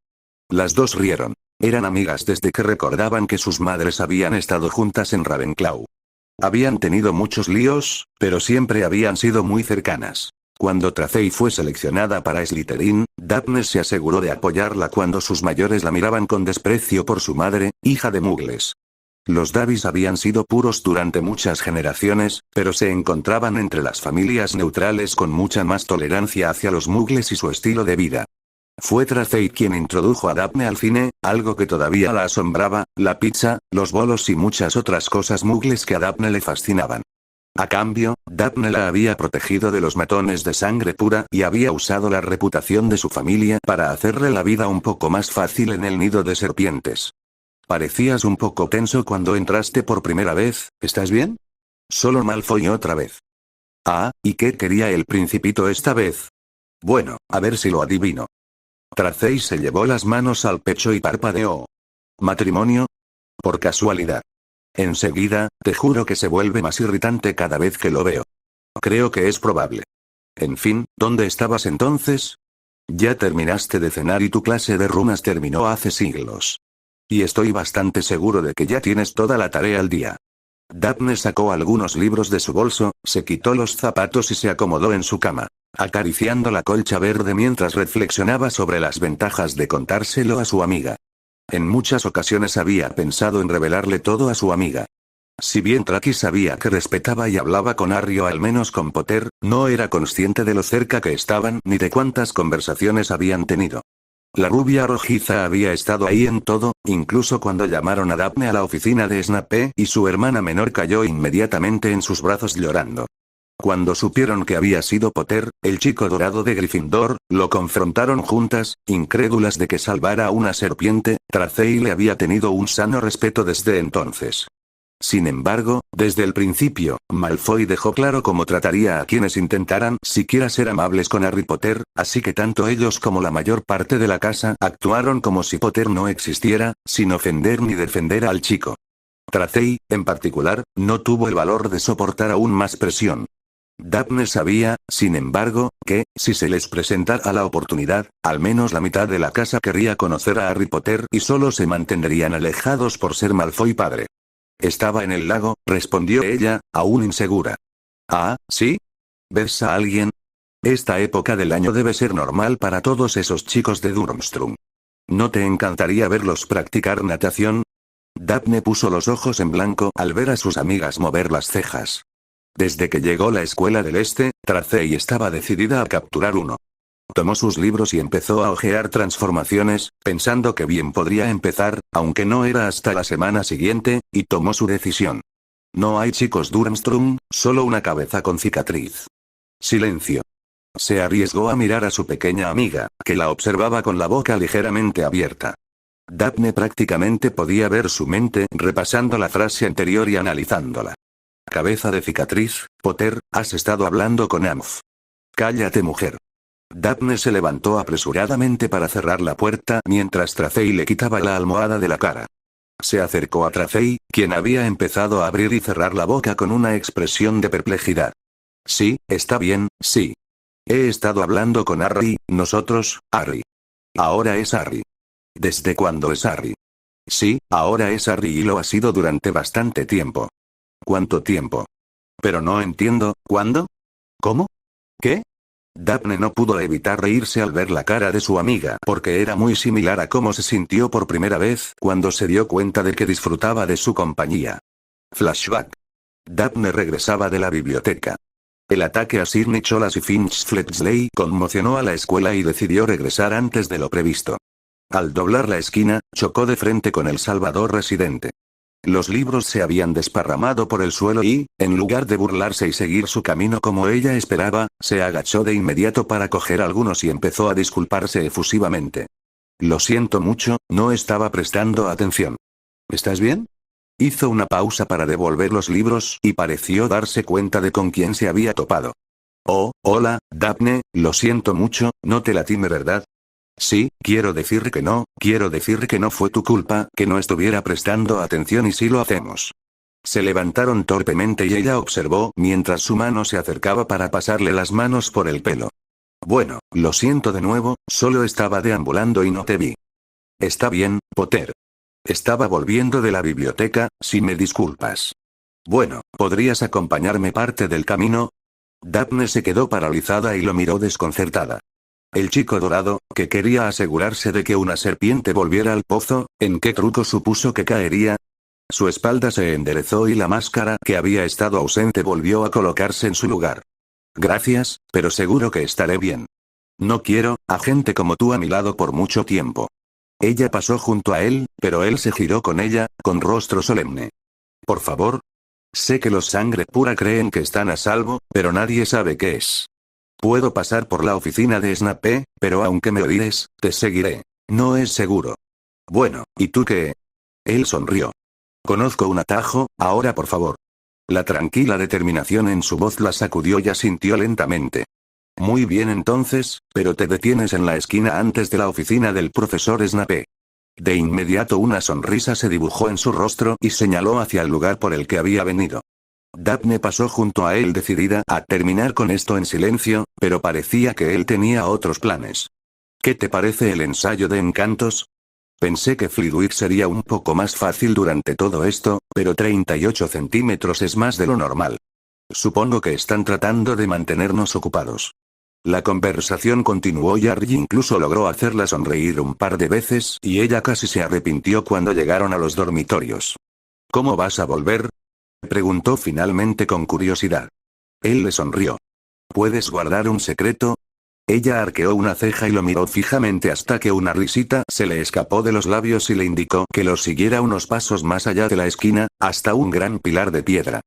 S1: Las dos rieron. Eran amigas desde que recordaban que sus madres habían estado juntas en Ravenclaw. Habían tenido muchos líos, pero siempre habían sido muy cercanas. Cuando Tracey fue seleccionada para Slytherin, Daphne se aseguró de apoyarla cuando sus mayores la miraban con desprecio por su madre, hija de Muggles. Los Davis habían sido puros durante muchas generaciones, pero se encontraban entre las familias neutrales con mucha más tolerancia hacia los Muggles y su estilo de vida. Fue Tracey quien introdujo a Daphne al cine, algo que todavía la asombraba, la pizza, los bolos y muchas otras cosas Muggles que a Daphne le fascinaban. A cambio, Daphne la había protegido de los matones de sangre pura y había usado la reputación de su familia para hacerle la vida un poco más fácil en el nido de serpientes. Parecías un poco tenso cuando entraste por primera vez, ¿estás bien? Solo Malfoy otra vez. Ah, ¿y qué quería el principito esta vez? Bueno, a ver si lo adivino. Tracey se llevó las manos al pecho y parpadeó. ¿Matrimonio? Por casualidad. Enseguida, te juro que se vuelve más irritante cada vez que lo veo. Creo que es probable. En fin, ¿dónde estabas entonces? Ya terminaste de cenar y tu clase de runas terminó hace siglos. Y estoy bastante seguro de que ya tienes toda la tarea al día. Daphne sacó algunos libros de su bolso, se quitó los zapatos y se acomodó en su cama, acariciando la colcha verde mientras reflexionaba sobre las ventajas de contárselo a su amiga. En muchas ocasiones había pensado en revelarle todo a su amiga. Si bien Tracy sabía que respetaba y hablaba con Harry o al menos con Potter, no era consciente de lo cerca que estaban ni de cuántas conversaciones habían tenido. La rubia rojiza había estado ahí en todo, incluso cuando llamaron a Daphne a la oficina de Snape y su hermana menor cayó inmediatamente en sus brazos llorando. Cuando supieron que había sido Potter, el chico dorado de Gryffindor, lo confrontaron juntas, incrédulas de que salvara a una serpiente. Tracy le había tenido un sano respeto desde entonces. Sin embargo, desde el principio, Malfoy dejó claro cómo trataría a quienes intentaran siquiera ser amables con Harry Potter, así que tanto ellos como la mayor parte de la casa actuaron como si Potter no existiera, sin ofender ni defender al chico. Tracy, en particular, no tuvo el valor de soportar aún más presión. Daphne sabía, sin embargo, que, si se les presentara la oportunidad, al menos la mitad de la casa querría conocer a Harry Potter y solo se mantendrían alejados por ser Malfoy padre. Estaba en el lago, respondió ella, aún insegura. Ah, ¿sí? ¿Ves a alguien? Esta época del año debe ser normal para todos esos chicos de Durmstrang. ¿No te encantaría verlos practicar natación? Daphne puso los ojos en blanco al ver a sus amigas mover las cejas. Desde que llegó la escuela del este, Tracy estaba decidida a capturar uno. Tomó sus libros y empezó a hojear transformaciones, pensando que bien podría empezar, aunque no era hasta la semana siguiente, y tomó su decisión. No hay chicos Durmstrang, solo una cabeza con cicatriz. Silencio. Se arriesgó a mirar a su pequeña amiga, que la observaba con la boca ligeramente abierta. Daphne prácticamente podía ver su mente repasando la frase anterior y analizándola. Cabeza de cicatriz, Potter, has estado hablando con Amph. Cállate, mujer. Daphne se levantó apresuradamente para cerrar la puerta mientras Tracy le quitaba la almohada de la cara. Se acercó a Tracy, quien había empezado a abrir y cerrar la boca con una expresión de perplejidad. Sí, está bien, sí. He estado hablando con Harry, nosotros, Harry. Ahora es Harry. ¿Desde cuándo es Harry? Sí, ahora es Harry y lo ha sido durante bastante tiempo. ¿Cuánto tiempo? Pero no entiendo, ¿cuándo? ¿Cómo? ¿Qué? Daphne no pudo evitar reírse al ver la cara de su amiga porque era muy similar a cómo se sintió por primera vez cuando se dio cuenta de que disfrutaba de su compañía. Flashback. Daphne regresaba de la biblioteca. El ataque a Sir Cholas y Finch Fletchley conmocionó a la escuela y decidió regresar antes de lo previsto. Al doblar la esquina, chocó de frente con el Salvador residente. Los libros se habían desparramado por el suelo y, en lugar de burlarse y seguir su camino como ella esperaba, se agachó de inmediato para coger algunos y empezó a disculparse efusivamente. Lo siento mucho, no estaba prestando atención. ¿Estás bien? Hizo una pausa para devolver los libros y pareció darse cuenta de con quién se había topado. Oh, hola, Daphne, lo siento mucho, no te latime, ¿verdad? Sí, quiero decir que no fue tu culpa que no estuviera prestando atención y sí lo hacemos. Se levantaron torpemente y ella observó mientras su mano se acercaba para pasarle las manos por el pelo. Bueno, lo siento de nuevo, solo estaba deambulando y no te vi. Está bien, Potter. Estaba volviendo de la biblioteca, si me disculpas. Bueno, ¿podrías acompañarme parte del camino? Daphne se quedó paralizada y lo miró desconcertada. El chico dorado, que quería asegurarse de que una serpiente volviera al pozo, ¿en qué truco supuso que caería? Su espalda se enderezó y la máscara que había estado ausente volvió a colocarse en su lugar. Gracias, pero seguro que estaré bien. No quiero a gente como tú a mi lado por mucho tiempo. Ella pasó junto a él, pero él se giró con ella, con rostro solemne. Por favor. Sé que los sangre pura creen que están a salvo, pero nadie sabe qué es. Puedo pasar por la oficina de Snape, pero aunque me odies, te seguiré. No es seguro. Bueno, ¿y tú qué? Él sonrió. Conozco un atajo, ahora por favor. La tranquila determinación en su voz la sacudió y asintió lentamente. Muy bien entonces, pero te detienes en la esquina antes de la oficina del profesor Snape. De inmediato una sonrisa se dibujó en su rostro y señaló hacia el lugar por el que había venido. Daphne pasó junto a él decidida a terminar con esto en silencio, pero parecía que él tenía otros planes. ¿Qué te parece el ensayo de encantos? Pensé que Flitwick sería un poco más fácil durante todo esto, pero 38 centímetros es más de lo normal. Supongo que están tratando de mantenernos ocupados. La conversación continuó y Archie incluso logró hacerla sonreír un par de veces y ella casi se arrepintió cuando llegaron a los dormitorios. ¿Cómo vas a volver?, preguntó finalmente con curiosidad. Él le sonrió. ¿Puedes guardar un secreto? Ella arqueó una ceja y lo miró fijamente hasta que una risita se le escapó de los labios y le indicó que lo siguiera unos pasos más allá de la esquina, hasta un gran pilar de piedra.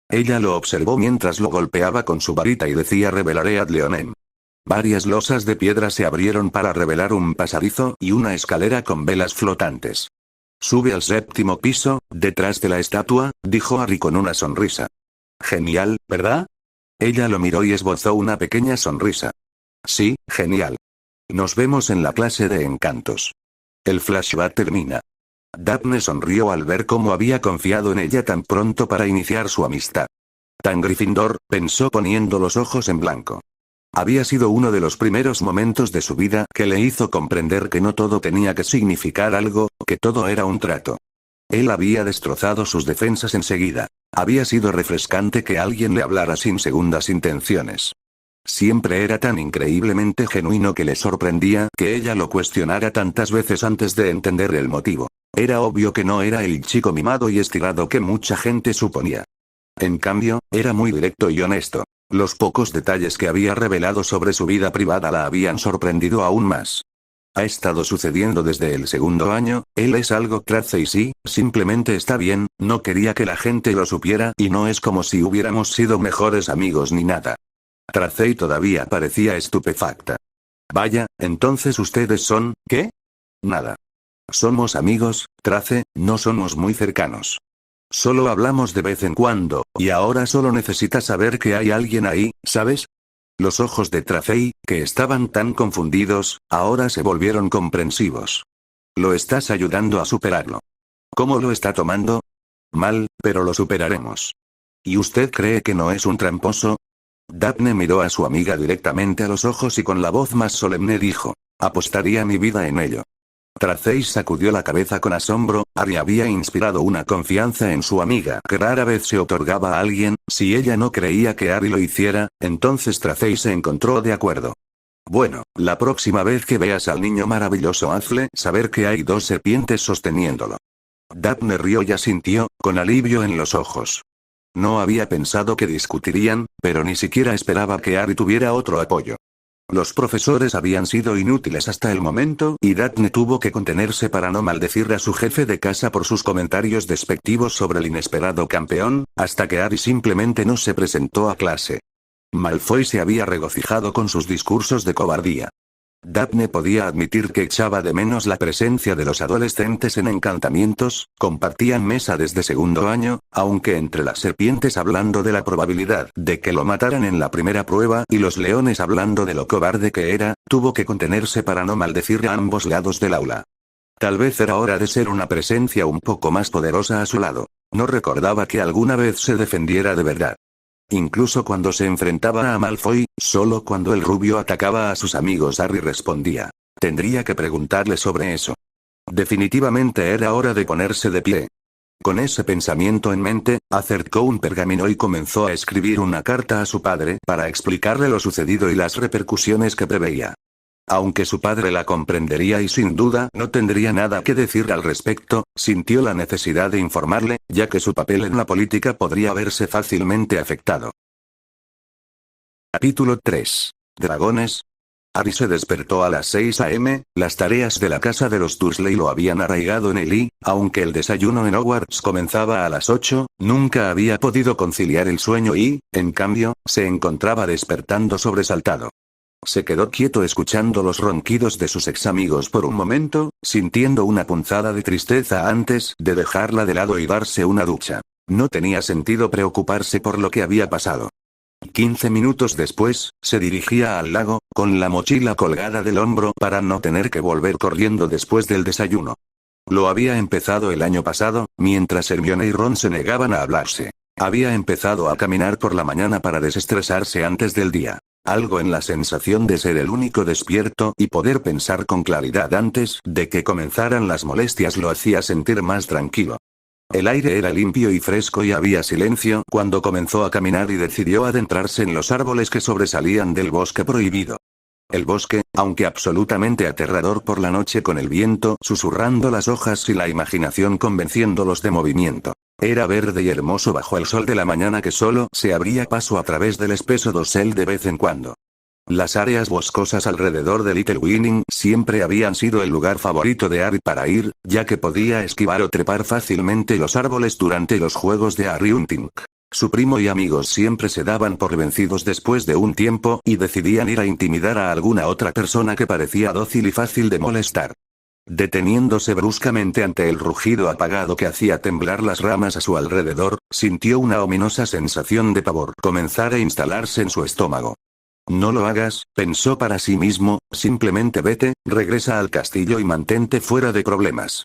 S1: Ella lo observó mientras lo golpeaba con su varita y decía: revelaré ad leonem. Varias losas de piedra se abrieron para revelar un pasadizo y una escalera con velas flotantes. Sube al 7º piso, detrás de la estatua, dijo Harry con una sonrisa. Genial, ¿verdad? Ella lo miró y esbozó una pequeña sonrisa. Sí, genial. Nos vemos en la clase de encantos. El flashback termina. Daphne sonrió al ver cómo había confiado en ella tan pronto para iniciar su amistad. Tan Gryffindor, pensó poniendo los ojos en blanco. Había sido uno de los primeros momentos de su vida que le hizo comprender que no todo tenía que significar algo, que todo era un trato. Él había destrozado sus defensas enseguida. Había sido refrescante que alguien le hablara sin segundas intenciones. Siempre era tan increíblemente genuino que le sorprendía que ella lo cuestionara tantas veces antes de entender el motivo. Era obvio que no era el chico mimado y estirado que mucha gente suponía. En cambio, era muy directo y honesto. Los pocos detalles que había revelado sobre su vida privada la habían sorprendido aún más. Ha estado sucediendo desde el 2º año, él es algo Tracy y sí, simplemente está bien, no quería que la gente lo supiera y no es como si hubiéramos sido mejores amigos ni nada. Tracy todavía parecía estupefacta. Vaya, entonces ustedes son, ¿qué? Nada. Somos amigos, Tracy, no somos muy cercanos. Solo hablamos de vez en cuando, y ahora solo necesitas saber que hay alguien ahí, ¿sabes? Los ojos de Tracy, que estaban tan confundidos, ahora se volvieron comprensivos. Lo estás ayudando a superarlo. ¿Cómo lo está tomando? Mal, pero lo superaremos. ¿Y usted cree que no es un tramposo? Daphne miró a su amiga directamente a los ojos y con la voz más solemne dijo: apostaría mi vida en ello. Tracy sacudió la cabeza con asombro. Harry había inspirado una confianza en su amiga que rara vez se otorgaba a alguien. Si ella no creía que Harry lo hiciera, entonces Tracy se encontró de acuerdo. Bueno, la próxima vez que veas al niño maravilloso hazle saber que hay 2 serpientes sosteniéndolo. Daphne rió y asintió, con alivio en los ojos. No había pensado que discutirían, pero ni siquiera esperaba que Harry tuviera otro apoyo. Los profesores habían sido inútiles hasta el momento y Daphne tuvo que contenerse para no maldecir a su jefe de casa por sus comentarios despectivos sobre el inesperado campeón, hasta que Harry simplemente no se presentó a clase. Malfoy se había regocijado con sus discursos de cobardía. Daphne podía admitir que echaba de menos la presencia de los adolescentes en encantamientos, compartían mesa desde 2º año, aunque entre las serpientes hablando de la probabilidad de que lo mataran en la primera prueba y los leones hablando de lo cobarde que era, tuvo que contenerse para no maldecir a ambos lados del aula. Tal vez era hora de ser una presencia un poco más poderosa a su lado. No recordaba que alguna vez se defendiera de verdad. Incluso cuando se enfrentaba a Malfoy, solo cuando el rubio atacaba a sus amigos Harry respondía. Tendría que preguntarle sobre eso. Definitivamente era hora de ponerse de pie. Con ese pensamiento en mente, acercó un pergamino y comenzó a escribir una carta a su padre para explicarle lo sucedido y las repercusiones que preveía. Aunque su padre la comprendería y sin duda no tendría nada que decir al respecto, sintió la necesidad de informarle, ya que su papel en la política podría verse fácilmente afectado. Capítulo 3. Dragones. Harry se despertó a las 6 a.m., las tareas de la casa de los Dursley lo habían arraigado en él y, aunque el desayuno en Hogwarts comenzaba a las 8, nunca había podido conciliar el sueño y, en cambio, se encontraba despertando sobresaltado. Se quedó quieto escuchando los ronquidos de sus ex amigos por un momento, sintiendo una punzada de tristeza antes de dejarla de lado y darse una ducha. No tenía sentido preocuparse por lo que había pasado. 15 minutos después, se dirigía al lago, con la mochila colgada del hombro para no tener que volver corriendo después del desayuno. Lo había empezado el año pasado, mientras Hermione y Ron se negaban a hablarse. Había empezado a caminar por la mañana para desestresarse antes del día. Algo en la sensación de ser el único despierto y poder pensar con claridad antes de que comenzaran las molestias lo hacía sentir más tranquilo. El aire era limpio y fresco y había silencio cuando comenzó a caminar y decidió adentrarse en los árboles que sobresalían del bosque prohibido. El bosque, aunque absolutamente aterrador por la noche con el viento susurrando las hojas y la imaginación convenciéndolos de movimiento, era verde y hermoso bajo el sol de la mañana que solo se abría paso a través del espeso dosel de vez en cuando. Las áreas boscosas alrededor de Little Winning siempre habían sido el lugar favorito de Harry para ir, ya que podía esquivar o trepar fácilmente los árboles durante los juegos de Harry Hunting. Su primo y amigos siempre se daban por vencidos después de un tiempo y decidían ir a intimidar a alguna otra persona que parecía dócil y fácil de molestar. Deteniéndose bruscamente ante el rugido apagado que hacía temblar las ramas a su alrededor, sintió una ominosa sensación de pavor comenzar a instalarse en su estómago. No lo hagas, pensó para sí mismo, simplemente vete, regresa al castillo y mantente fuera de problemas.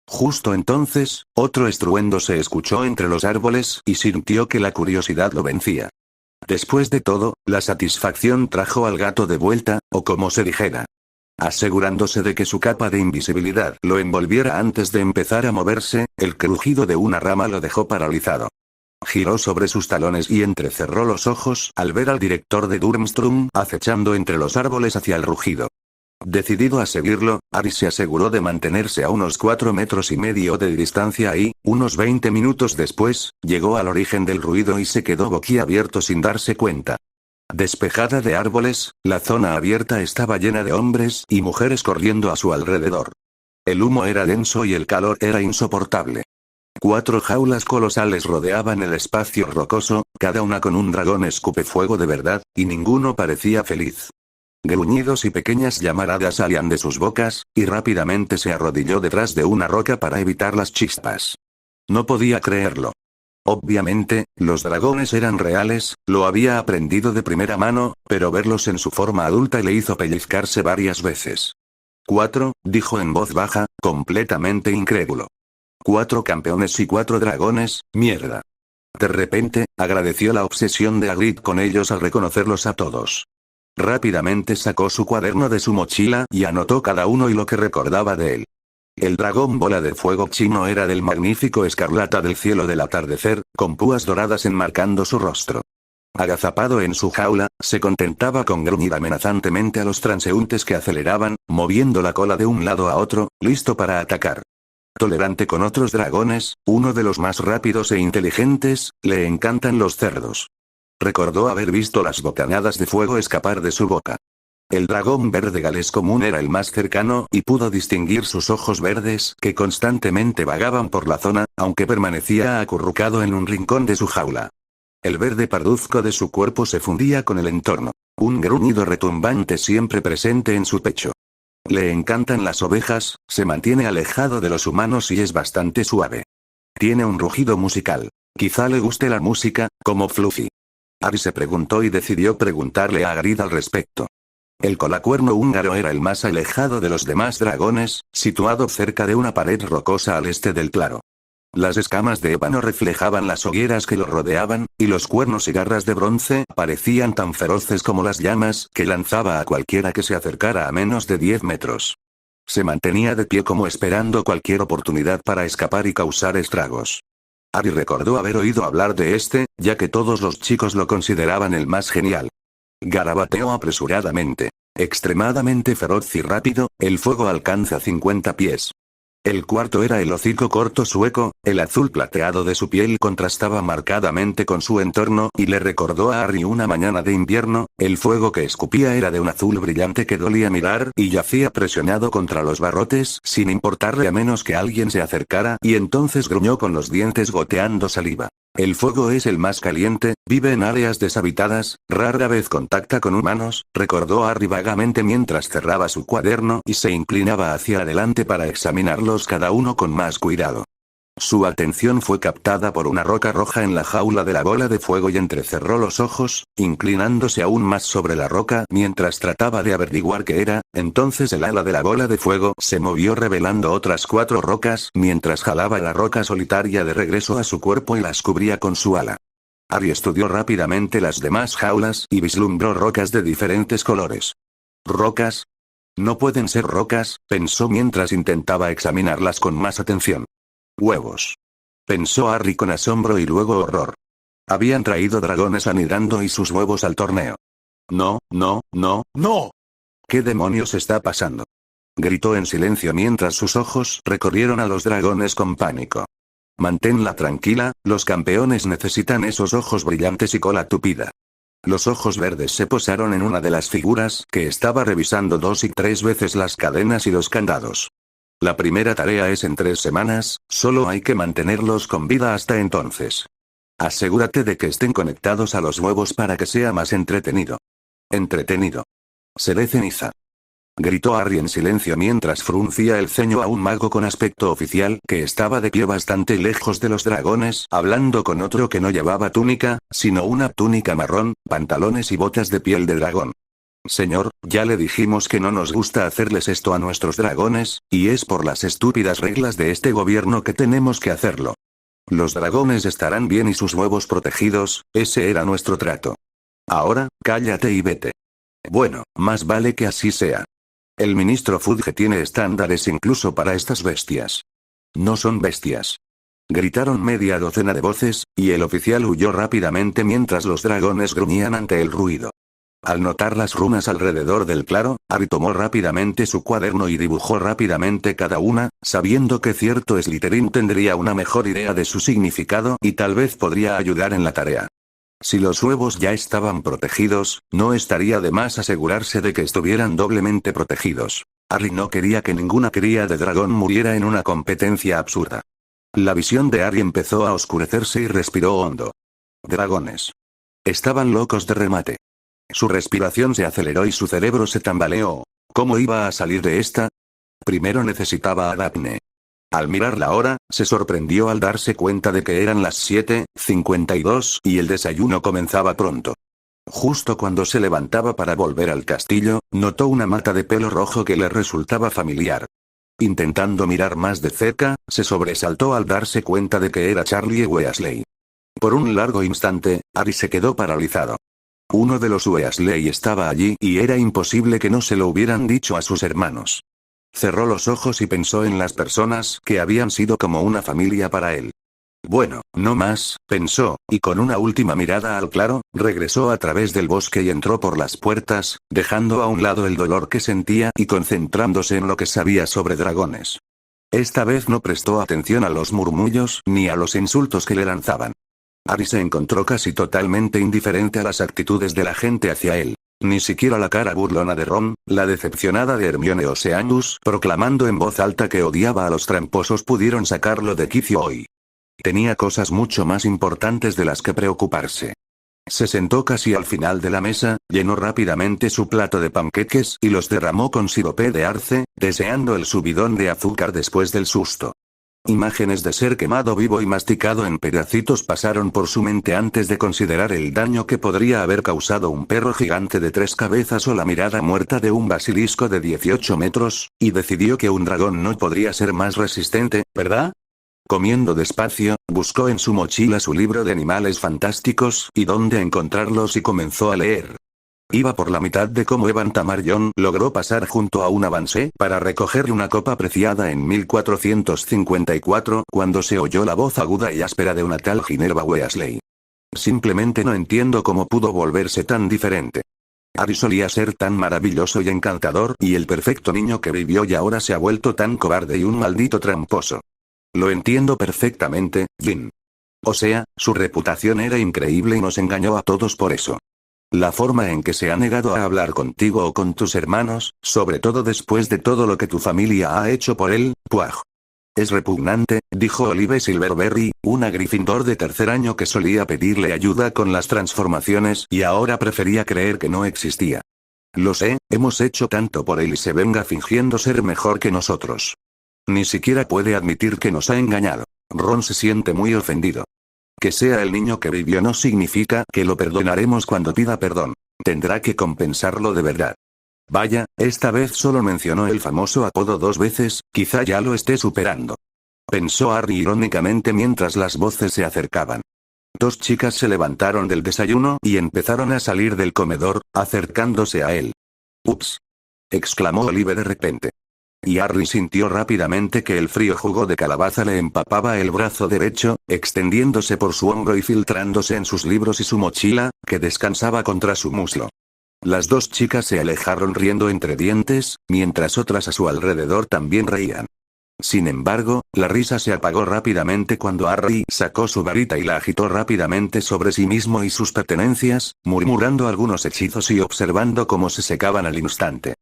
S1: Justo entonces, otro estruendo se escuchó entre los árboles y sintió que la curiosidad lo vencía. Después de todo, la satisfacción trajo al gato de vuelta, o como se dijera. Asegurándose de que su capa de invisibilidad lo envolviera antes de empezar a moverse, el crujido de una rama lo dejó paralizado. Giró sobre sus talones y entrecerró los ojos al ver al director de Durmstrang acechando entre los árboles hacia el rugido. Decidido a seguirlo, Harry se aseguró de mantenerse a unos 4,5 metros de distancia y, unos 20 minutos después, llegó al origen del ruido y se quedó boquiabierto sin darse cuenta. Despejada de árboles, la zona abierta estaba llena de hombres y mujeres corriendo a su alrededor. El humo era denso y el calor era insoportable. 4 jaulas colosales rodeaban el espacio rocoso, cada una con un dragón escupefuego de verdad, y ninguno parecía feliz. Gruñidos y pequeñas llamaradas salían de sus bocas, y rápidamente se arrodilló detrás de una roca para evitar las chispas. No podía creerlo. Obviamente, los dragones eran reales, lo había aprendido de primera mano, pero verlos en su forma adulta le hizo pellizcarse varias veces. 4, dijo en voz baja, completamente incrédulo. 4 campeones y 4 dragones, mierda. De repente, agradeció la obsesión de Hagrid con ellos al reconocerlos a todos. Rápidamente sacó su cuaderno de su mochila y anotó cada uno y lo que recordaba de él. El dragón bola de fuego chino era del magnífico escarlata del cielo del atardecer, con púas doradas enmarcando su rostro. Agazapado en su jaula, se contentaba con gruñir amenazantemente a los transeúntes que aceleraban, moviendo la cola de un lado a otro, listo para atacar. Tolerante con otros dragones, uno de los más rápidos e inteligentes, le encantan los cerdos. Recordó haber visto las bocanadas de fuego escapar de su boca. El dragón verde galés común era el más cercano y pudo distinguir sus ojos verdes que constantemente vagaban por la zona, aunque permanecía acurrucado en un rincón de su jaula. El verde parduzco de su cuerpo se fundía con el entorno. Un gruñido retumbante siempre presente en su pecho. Le encantan las ovejas, se mantiene alejado de los humanos y es bastante suave. Tiene un rugido musical. Quizá le guste la música, como Fluffy. Harry se preguntó y decidió preguntarle a Hagrid al respecto. El colacuerno húngaro era el más alejado de los demás dragones, situado cerca de una pared rocosa al este del claro. Las escamas de ébano reflejaban las hogueras que lo rodeaban, y los cuernos y garras de bronce parecían tan feroces como las llamas que lanzaba a cualquiera que se acercara a menos de 10 metros. Se mantenía de pie como esperando cualquier oportunidad para escapar y causar estragos. Harry recordó haber oído hablar de este, ya que todos los chicos lo consideraban el más genial. Garabateó apresuradamente. Extremadamente feroz y rápido, el fuego alcanza 50 pies. El cuarto era el hocico corto sueco, el azul plateado de su piel contrastaba marcadamente con su entorno y le recordó a Harry una mañana de invierno, el fuego que escupía era de un azul brillante que dolía mirar y yacía presionado contra los barrotes sin importarle a menos que alguien se acercara y entonces gruñó con los dientes goteando saliva. El fuego es el más caliente, vive en áreas deshabitadas, rara vez contacta con humanos, recordó Harry vagamente mientras cerraba su cuaderno y se inclinaba hacia adelante para examinarlos cada uno con más cuidado. Su atención fue captada por una roca roja en la jaula de la bola de fuego y entrecerró los ojos, inclinándose aún más sobre la roca mientras trataba de averiguar qué era. Entonces el ala de la bola de fuego se movió revelando otras 4 rocas mientras jalaba la roca solitaria de regreso a su cuerpo y las cubría con su ala. Harry estudió rápidamente las demás jaulas y vislumbró rocas de diferentes colores. ¿Rocas? No pueden ser rocas, pensó mientras intentaba examinarlas con más atención. Huevos. Pensó Harry con asombro y luego horror. Habían traído dragones anidando y sus huevos al torneo. No, no, no, no. ¿Qué demonios está pasando? Gritó en silencio mientras sus ojos recorrieron a los dragones con pánico. Manténla tranquila, los campeones necesitan esos ojos brillantes y cola tupida. Los ojos verdes se posaron en una de las figuras que estaba revisando 2 y 3 veces las cadenas y los candados. La primera tarea es en 3 semanas, solo hay que mantenerlos con vida hasta entonces. Asegúrate de que estén conectados a los huevos para que sea más entretenido. Entretenido. Seré ceniza. Gritó Harry en silencio mientras fruncía el ceño a un mago con aspecto oficial que estaba de pie bastante lejos de los dragones, hablando con otro que no llevaba túnica, sino una túnica marrón, pantalones y botas de piel de dragón. Señor, ya le dijimos que no nos gusta hacerles esto a nuestros dragones, y es por las estúpidas reglas de este gobierno que tenemos que hacerlo. Los dragones estarán bien y sus huevos protegidos, ese era nuestro trato. Ahora, cállate y vete. Bueno, más vale que así sea. El ministro Fudge tiene estándares incluso para estas bestias. No son bestias. Gritaron media docena de voces, y el oficial huyó rápidamente mientras los dragones gruñían ante el ruido. Al notar las runas alrededor del claro, Harry tomó rápidamente su cuaderno y dibujó rápidamente cada una, sabiendo que cierto Slytherin tendría una mejor idea de su significado y tal vez podría ayudar en la tarea. Si los huevos ya estaban protegidos, no estaría de más asegurarse de que estuvieran doblemente protegidos. Harry no quería que ninguna cría de dragón muriera en una competencia absurda. La visión de Harry empezó a oscurecerse y respiró hondo. Dragones. Estaban locos de remate. Su respiración se aceleró y su cerebro se tambaleó. ¿Cómo iba a salir de esta? Primero necesitaba a Daphne. Al mirar la hora, se sorprendió al darse cuenta de que eran las 7:52 y el desayuno comenzaba pronto. Justo cuando se levantaba para volver al castillo, notó una mata de pelo rojo que le resultaba familiar. Intentando mirar más de cerca, se sobresaltó al darse cuenta de que era Charlie Weasley. Por un largo instante, Harry se quedó paralizado. Uno de los Weasley estaba allí y era imposible que no se lo hubieran dicho a sus hermanos. Cerró los ojos y pensó en las personas que habían sido como una familia para él. Bueno, no más, pensó, y con una última mirada al claro, regresó a través del bosque y entró por las puertas, dejando a un lado el dolor que sentía y concentrándose en lo que sabía sobre dragones. Esta vez no prestó atención a los murmullos ni a los insultos que le lanzaban. Harry se encontró casi totalmente indiferente a las actitudes de la gente hacia él. Ni siquiera la cara burlona de Ron, la decepcionada de Hermione o Seamus, proclamando en voz alta que odiaba a los tramposos, pudieron sacarlo de quicio hoy. Tenía cosas mucho más importantes de las que preocuparse. Se sentó casi al final de la mesa, llenó rápidamente su plato de panqueques y los derramó con sirope de arce, deseando el subidón de azúcar después del susto. Imágenes de ser quemado vivo y masticado en pedacitos pasaron por su mente antes de considerar el daño que podría haber causado un perro gigante de 3 cabezas o la mirada muerta de un basilisco de 18 metros, y decidió que un dragón no podría ser más resistente, ¿verdad? Comiendo despacio, buscó en su mochila su libro de animales fantásticos y dónde encontrarlos y comenzó a leer. Iba por la mitad de cómo Evan Tamarjon logró pasar junto a un avance para recoger una copa preciada en 1454 cuando se oyó la voz aguda y áspera de una tal Ginevra Weasley. Simplemente no entiendo cómo pudo volverse tan diferente. Harry solía ser tan maravilloso y encantador y el perfecto niño que vivió y ahora se ha vuelto tan cobarde y un maldito tramposo. Lo entiendo perfectamente, Jin. O sea, su reputación era increíble y nos engañó a todos por eso. La forma en que se ha negado a hablar contigo o con tus hermanos, sobre todo después de todo lo que tu familia ha hecho por él, ¡puaj! Es repugnante, dijo Olive Silverberry, una Gryffindor de 3er año que solía pedirle ayuda con las transformaciones y ahora prefería creer que no existía. Lo sé, hemos hecho tanto por él y se venga fingiendo ser mejor que nosotros. Ni siquiera puede admitir que nos ha engañado. Ron se siente muy ofendido. Que sea el niño que vivió no significa que lo perdonaremos cuando pida perdón. Tendrá que compensarlo de verdad. Vaya, esta vez solo mencionó el famoso apodo 2 veces, quizá ya lo esté superando. Pensó Harry irónicamente mientras las voces se acercaban. Dos chicas se levantaron del desayuno y empezaron a salir del comedor, acercándose a él. «Ups», exclamó Olive de repente. Y Harry sintió rápidamente que el frío jugo de calabaza le empapaba el brazo derecho, extendiéndose por su hombro y filtrándose en sus libros y su mochila, que descansaba contra su muslo. Las dos chicas se alejaron riendo entre dientes, mientras otras a su alrededor también reían. Sin embargo, la risa se apagó rápidamente cuando Harry sacó su varita y la agitó rápidamente sobre sí mismo y sus pertenencias, murmurando algunos hechizos y observando cómo se secaban al instante.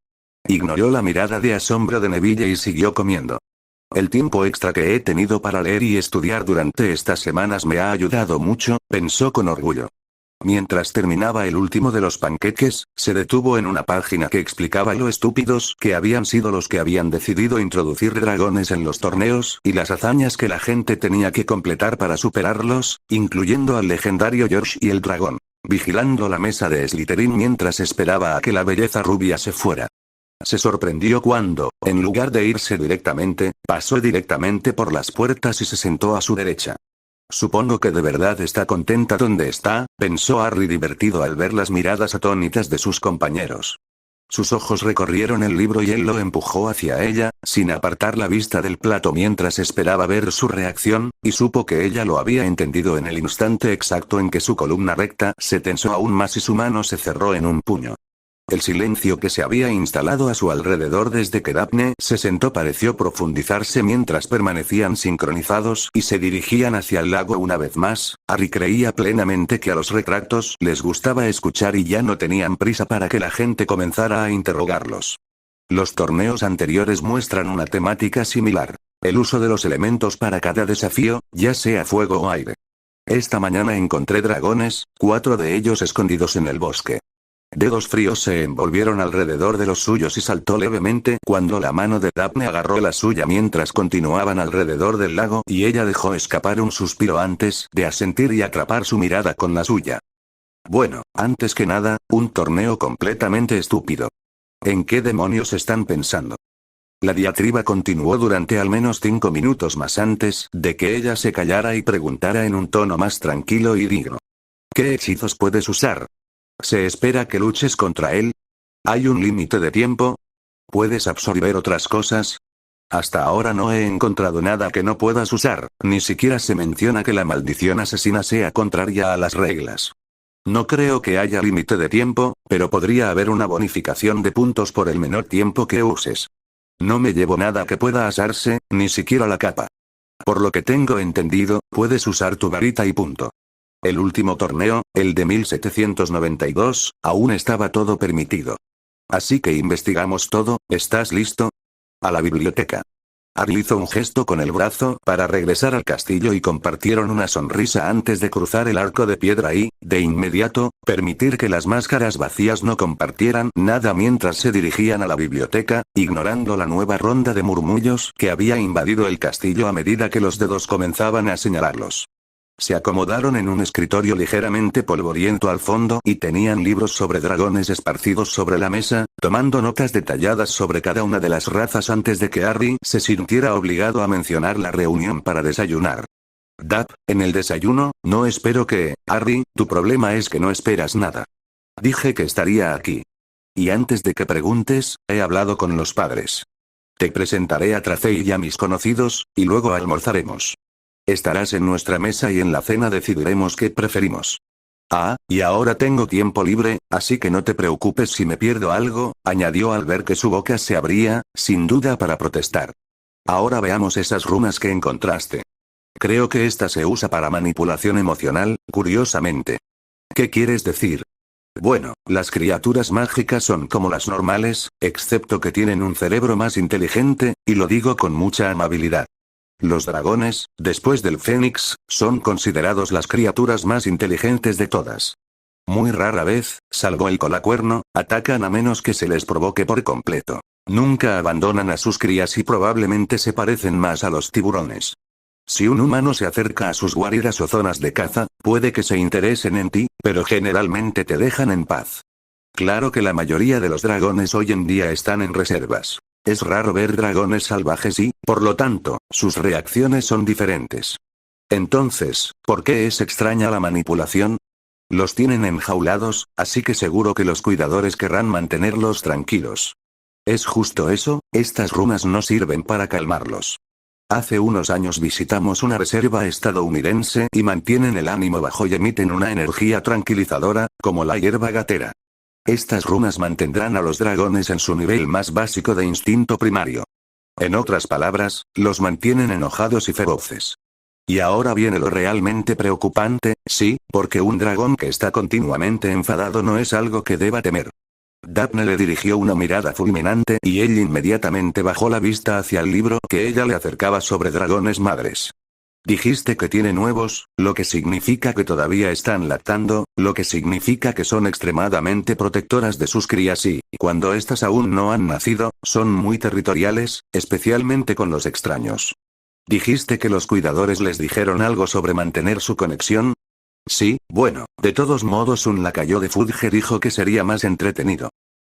S1: Ignoró la mirada de asombro de Neville y siguió comiendo. El tiempo extra que he tenido para leer y estudiar durante estas semanas me ha ayudado mucho, pensó con orgullo. Mientras terminaba el último de los panqueques, se detuvo en una página que explicaba lo estúpidos que habían sido los que habían decidido introducir dragones en los torneos y las hazañas que la gente tenía que completar para superarlos, incluyendo al legendario George y el dragón, vigilando la mesa de Slytherin mientras esperaba a que la belleza rubia se fuera. Se sorprendió cuando, en lugar de irse directamente, pasó directamente por las puertas y se sentó a su derecha. Supongo que de verdad está contenta donde está, pensó Harry divertido al ver las miradas atónitas de sus compañeros. Sus ojos recorrieron el libro y él lo empujó hacia ella, sin apartar la vista del plato mientras esperaba ver su reacción, y supo que ella lo había entendido en el instante exacto en que su columna recta se tensó aún más y su mano se cerró en un puño. El silencio que se había instalado a su alrededor desde que Daphne se sentó pareció profundizarse mientras permanecían sincronizados y se dirigían hacia el lago una vez más. Harry creía plenamente que a los retratos les gustaba escuchar y ya no tenían prisa para que la gente comenzara a interrogarlos. Los torneos anteriores muestran una temática similar. El uso de los elementos para cada desafío, ya sea fuego o aire. Esta mañana encontré dragones, 4 de ellos escondidos en el bosque. Dedos fríos se envolvieron alrededor de los suyos y saltó levemente cuando la mano de Daphne agarró la suya mientras continuaban alrededor del lago y ella dejó escapar un suspiro antes de asentir y atrapar su mirada con la suya. Bueno, antes que nada, un torneo completamente estúpido. ¿En qué demonios están pensando? La diatriba continuó durante al menos 5 minutos más antes de que ella se callara y preguntara en un tono más tranquilo y digno. ¿Qué hechizos puedes usar? ¿Se espera que luches contra él? ¿Hay un límite de tiempo? ¿Puedes absorber otras cosas? Hasta ahora no he encontrado nada que no puedas usar, ni siquiera se menciona que la maldición asesina sea contraria a las reglas. No creo que haya límite de tiempo, pero podría haber una bonificación de puntos por el menor tiempo que uses. No me llevo nada que pueda asarse, ni siquiera la capa. Por lo que tengo entendido, puedes usar tu varita y punto. El último torneo, el de 1792, aún estaba todo permitido. Así que investigamos todo, ¿estás listo? A la biblioteca. Harry hizo un gesto con el brazo para regresar al castillo y compartieron una sonrisa antes de cruzar el arco de piedra y, de inmediato, permitir que las máscaras vacías no compartieran nada mientras se dirigían a la biblioteca, ignorando la nueva ronda de murmullos que había invadido el castillo a medida que los dedos comenzaban a señalarlos. Se acomodaron en un escritorio ligeramente polvoriento al fondo y tenían libros sobre dragones esparcidos sobre la mesa, tomando notas detalladas sobre cada una de las razas antes de que Harry se sintiera obligado a mencionar la reunión para desayunar. Dap, en el desayuno, no espero que, Harry, tu problema es que no esperas nada. Dije que estaría aquí. Y antes de que preguntes, he hablado con los padres. Te presentaré a Tracey y a mis conocidos, y luego almorzaremos. Estarás en nuestra mesa y en la cena decidiremos qué preferimos. Ah, y ahora tengo tiempo libre, así que no te preocupes si me pierdo algo, añadió al ver que su boca se abría, sin duda para protestar. Ahora veamos esas runas que encontraste. Creo que esta se usa para manipulación emocional, curiosamente. ¿Qué quieres decir? Bueno, las criaturas mágicas son como las normales, excepto que tienen un cerebro más inteligente, y lo digo con mucha amabilidad. Los dragones, después del fénix, son considerados las criaturas más inteligentes de todas. Muy rara vez, salvo el colacuerno, atacan a menos que se les provoque por completo. Nunca abandonan a sus crías y probablemente se parecen más a los tiburones. Si un humano se acerca a sus guaridas o zonas de caza, puede que se interesen en ti, pero generalmente te dejan en paz. Claro que la mayoría de los dragones hoy en día están en reservas. Es raro ver dragones salvajes y, por lo tanto, sus reacciones son diferentes. Entonces, ¿por qué es extraña la manipulación? Los tienen enjaulados, así que seguro que los cuidadores querrán mantenerlos tranquilos. Es justo eso, estas runas no sirven para calmarlos. Hace unos años visitamos una reserva estadounidense y mantienen el ánimo bajo y emiten una energía tranquilizadora, como la hierba gatera. Estas runas mantendrán a los dragones en su nivel más básico de instinto primario. En otras palabras, los mantienen enojados y feroces. Y ahora viene lo realmente preocupante, sí, porque un dragón que está continuamente enfadado no es algo que deba temer. Daphne le dirigió una mirada fulminante y él inmediatamente bajó la vista hacia el libro que ella le acercaba sobre dragones madres. Dijiste que tiene nuevos, lo que significa que todavía están lactando, lo que significa que son extremadamente protectoras de sus crías y, cuando éstas aún no han nacido, son muy territoriales, especialmente con los extraños. ¿Dijiste que los cuidadores les dijeron algo sobre mantener su conexión? Sí, bueno, de todos modos un lacayo de Fudge dijo que sería más entretenido.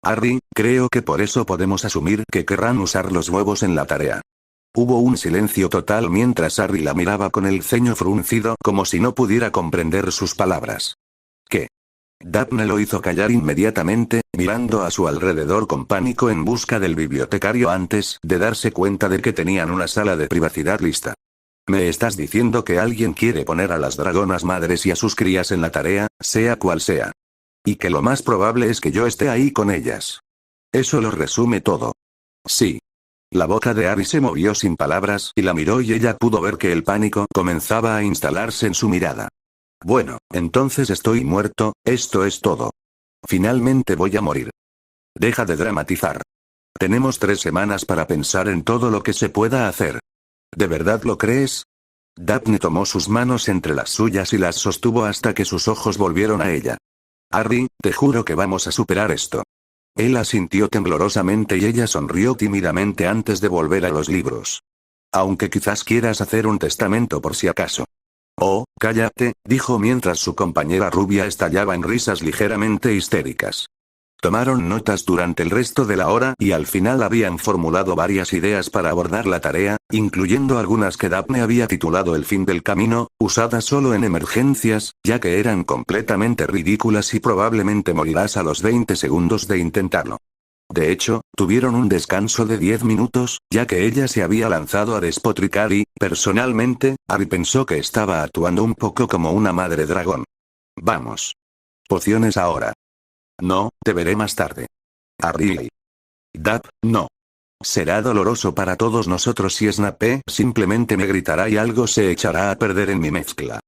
S1: Harry, creo que por eso podemos asumir que querrán usar los huevos en la tarea. Hubo un silencio total mientras Harry la miraba con el ceño fruncido como si no pudiera comprender sus palabras. ¿Qué? Daphne lo hizo callar inmediatamente, mirando a su alrededor con pánico en busca del bibliotecario antes de darse cuenta de que tenían una sala de privacidad lista. ¿Me estás diciendo que alguien quiere poner a las dragonas madres y a sus crías en la tarea, sea cual sea? Y que lo más probable es que yo esté ahí con ellas. Eso lo resume todo. Sí. La boca de Harry se movió sin palabras y la miró y ella pudo ver que el pánico comenzaba a instalarse en su mirada. Bueno, entonces estoy muerto, esto es todo. Finalmente voy a morir. Deja de dramatizar. Tenemos 3 semanas para pensar en todo lo que se pueda hacer. ¿De verdad lo crees? Daphne tomó sus manos entre las suyas y las sostuvo hasta que sus ojos volvieron a ella. Harry, te juro que vamos a superar esto. Él asintió temblorosamente y ella sonrió tímidamente antes de volver a los libros. Aunque quizás quieras hacer un testamento por si acaso. Oh, cállate, dijo mientras su compañera rubia estallaba en risas ligeramente histéricas. Tomaron notas durante el resto de la hora y al final habían formulado varias ideas para abordar la tarea, incluyendo algunas que Daphne había titulado El fin del camino, usadas solo en emergencias, ya que eran completamente ridículas y probablemente morirás a los 20 segundos de intentarlo. De hecho, tuvieron un descanso de 10 minutos, ya que ella se había lanzado a despotricar y, personalmente, Harry pensó que estaba actuando un poco como una madre dragón. Vamos. Pociones ahora. No, te veré más tarde. Harry. No. Será doloroso para todos nosotros si Snape simplemente me gritará y algo se echará a perder en mi mezcla.